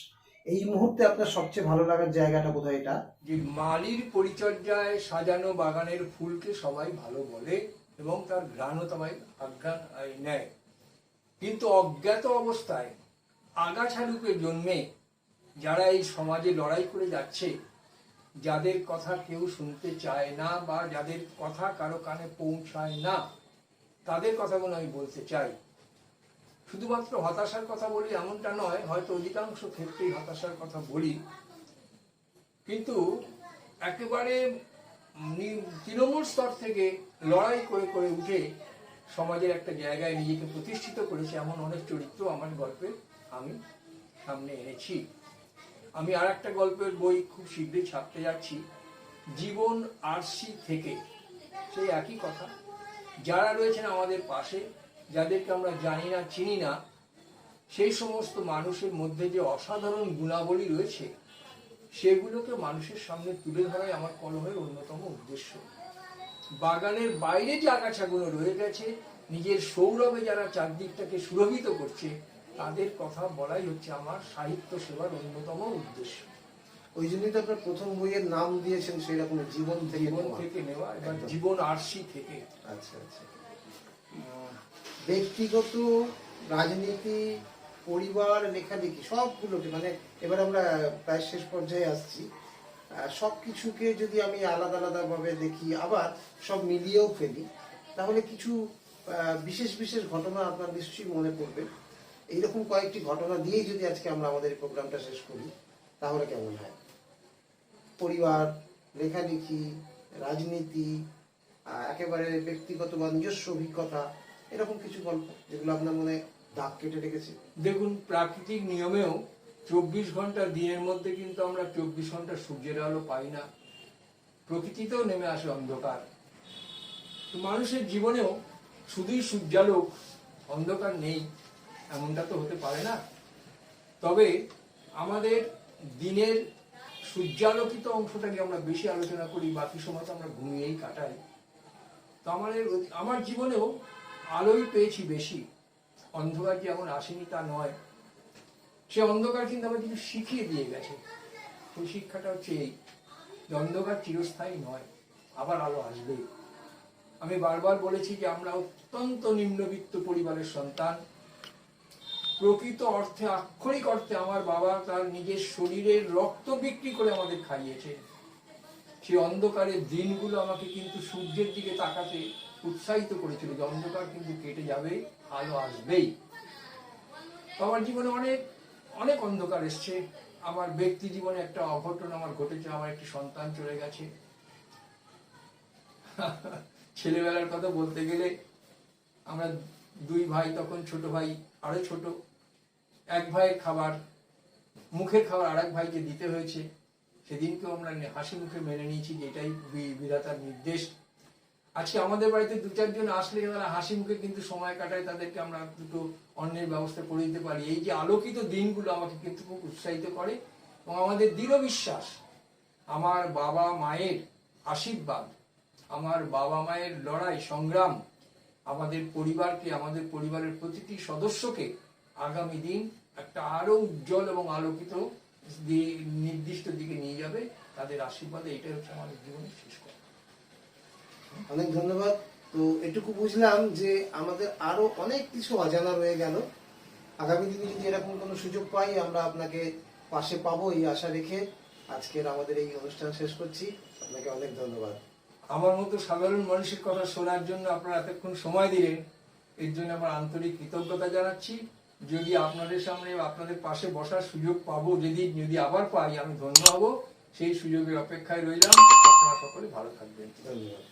এই মুহূর্তে আপনার সবচেয়ে ভালো লাগার জায়গাটা বোধহয় এটা যে মালির পরিচর্যায় সাজানো বাগানের ফুলকে সবাই ভালো বলে এবং তার ঘ্রাণতামায় আজ্ঞান নেয়, কিন্তু অজ্ঞাত অবস্থায় আগাছা রূপে জন্মে যারা এই সমাজে লড়াই করে যাচ্ছে, যাদের কথা কেউ শুনতে চায় না বা যাদের কথা কারো কানে পৌঁছায় না, তাদের কথাগুলো আমি বলতে চাই। শুধুমাত্র হতাশার কথা বলি এমনটা নয়, হয়তো অধিকাংশ ক্ষেত্রেই হতাশার কথা বলি, কিন্তু একেবারে তৃণমূল স্তর থেকে লড়াই করে করে উঠে সমাজের একটা জায়গায় নিজেকে প্রতিষ্ঠিত করেছে এমন অনেক চরিত্র আমার গল্পে আমি সামনে এনেছি। আমি আর একটা গল্পের বই খুব শীঘ্রই ছাপতে যাচ্ছি, জীবন আরসি থেকে। সেই একই কথা, যারা রয়েছেন আমাদের পাশে, যাদেরকে আমরা জানি না চিনি না, সেই সমস্ত মানুষের মধ্যে যে অসাধারণ গুণাবলী রয়েছে সেগুলোকে মানুষের সামনে তুলে ধরাই আমার কলমের অন্যতম উদ্দেশ্য। বাগানের বাইরে যে আগাছাগুলো রয়ে গেছে, নিজের সৌরভে যারা চারদিকটাকে সুরভিত করছে, তাদের কথা বলাই হচ্ছে আমার সাহিত্য সেবার অন্যতম উদ্দেশ্য। ওই জন্যই তো আপনার প্রথম বইয়ের নাম দিয়েছেন সেই রকম, জীবন থেকে নেওয়া, এবার জীবন আরসি থেকে। আচ্ছা আচ্ছা। ব্যক্তিগত, রাজনীতি, পরিবার, লেখালেখি সবগুলোকে, মানে এবার আমরা প্রায় শেষ পর্যায়ে আসছি, সব কিছুকে যদি আমি আলাদা আলাদাভাবে দেখি, আবার সব মিলিয়েও ফেলি, তাহলে কিছু বিশেষ বিশেষ ঘটনা আপনার নিশ্চয়ই মনে পড়বে। এইরকম কয়েকটি ঘটনা দিয়েই যদি আজকে আমরা আমাদের প্রোগ্রামটা শেষ করি, তাহলে কেমন হয়? পরিবার, লেখালেখি, রাজনীতি, একেবারে ব্যক্তিগত বা নিজস্ব অভিজ্ঞতা, এরকম কিছু গল্প যেগুলো আপনার মনে দাগ কেটে রেখেছে। দেখুন, প্রাকৃতিক নিয়মেও 24 ঘন্টা দিনের মধ্যে কিন্তু আমরা 24 ঘন্টা সূর্যের আলো পাই না, প্রকৃতিতেও নেমে আসে অন্ধকার। তো মানুষের জীবনেও শুধুই সূর্যালোক, অন্ধকার নেই এমনটা তো হতে পারে না। তবে আমাদের দিনের সূর্যালোকিত অংশটাকে আমরা বেশি আলোচনা করি, বাকি সময় তো আমরা ঘুমিয়েই কাটাই। তো আমার জীবনেও আলোই পেয়েছি বেশি, অন্ধকার যেমন আসেনি তা নয়। সে অন্ধকার কিন্তু আমার কিছু শিখিয়ে দিয়ে গেছে। সেই শিক্ষাটা হচ্ছে এই, যে অন্ধকার চিরস্থায়ী নয়, আবার আলো আসবে। আমি বারবার বলেছি যে আমরা অত্যন্ত নিম্নবিত্ত পরিবারের সন্তান। প্রকৃত অর্থে, আক্ষরিক অর্থে আমার বাবা তার নিজের শরীরের রক্ত বিক্রি করে আমাদের খাইয়েছে। সেই অন্ধকারের দিনগুলো আমাকে কিন্তু সূর্যের দিকে তাকাতে উৎসাহিত করেছিল যে অন্ধকার কিন্তু কেটে যাবে, আলো আসবেই। তো আমার জীবনে অনেক অনেক অন্ধকার এসছে। আমার ব্যক্তি জীবনে একটা অঘটন আমার ঘটেছে, আমার একটি সন্তান চলে গেছে। ছেলেবেলার কথা বলতে গেলে আমরা দুই ভাই, তখন ছোট ভাই আরো ছোট, এক ভাইয়ের খাবার, মুখের খাবার আরেক ভাইকে দিতে হয়েছে। সেদিনকেও আমরা হাসি মুখে মেনে নিয়েছি যে এটাই বিধাতার নির্দেশ। আজকে আমাদের বাড়িতে দু চারজন আসলে তারা হাসি মুখে কিন্তু সময় কাটায়, তাদেরকে আমরা দুটো অন্যের ব্যবস্থা করে দিতে পারি। এই যে আলোকিত দিনগুলো আমাকে কিন্তু খুব উৎসাহিত করে এবং আমাদের দৃঢ় বিশ্বাস, আমার বাবা মায়ের আশীর্বাদ, আমার বাবা মায়ের লড়াই সংগ্রাম আমাদের পরিবারকে, আমাদের পরিবারের প্রতিটি সদস্যকে আগামী দিন একটা আরো উজ্জ্বল এবং আলোকিত নির্দিষ্ট দিকে নিয়ে যাবে। তাদের আশীর্বাদে এটাই হচ্ছে আমাদের জীবনের শেষ কথা। অনেক ধন্যবাদ। তো এটুকু বুঝলাম যে আমাদের আরো অনেক কিছু অজানা রয়ে গেল। আগামী দিনে যদি এরকম কোনো সুযোগ পাই আমরা আপনাকে পাশে পাবো এই আশা রেখে আজকের আমাদের এই অনুষ্ঠান শেষ করছি। আপনাকে অনেক ধন্যবাদ। আমার মতো সাধারণ মানুষের কথা শোনার জন্য আপনারা এতক্ষণ সময় দিলেন, এর জন্য আমার আন্তরিক কৃতজ্ঞতা জানাচ্ছি। যদি আপনাদের সামনে, আপনাদের পাশে বসার সুযোগ পাবো, যদি আবার পাই, আমি ধন্য হব। সেই সুযোগের অপেক্ষায় রইলাম। আপনারা সকলে ভালো থাকবেন। ধন্যবাদ।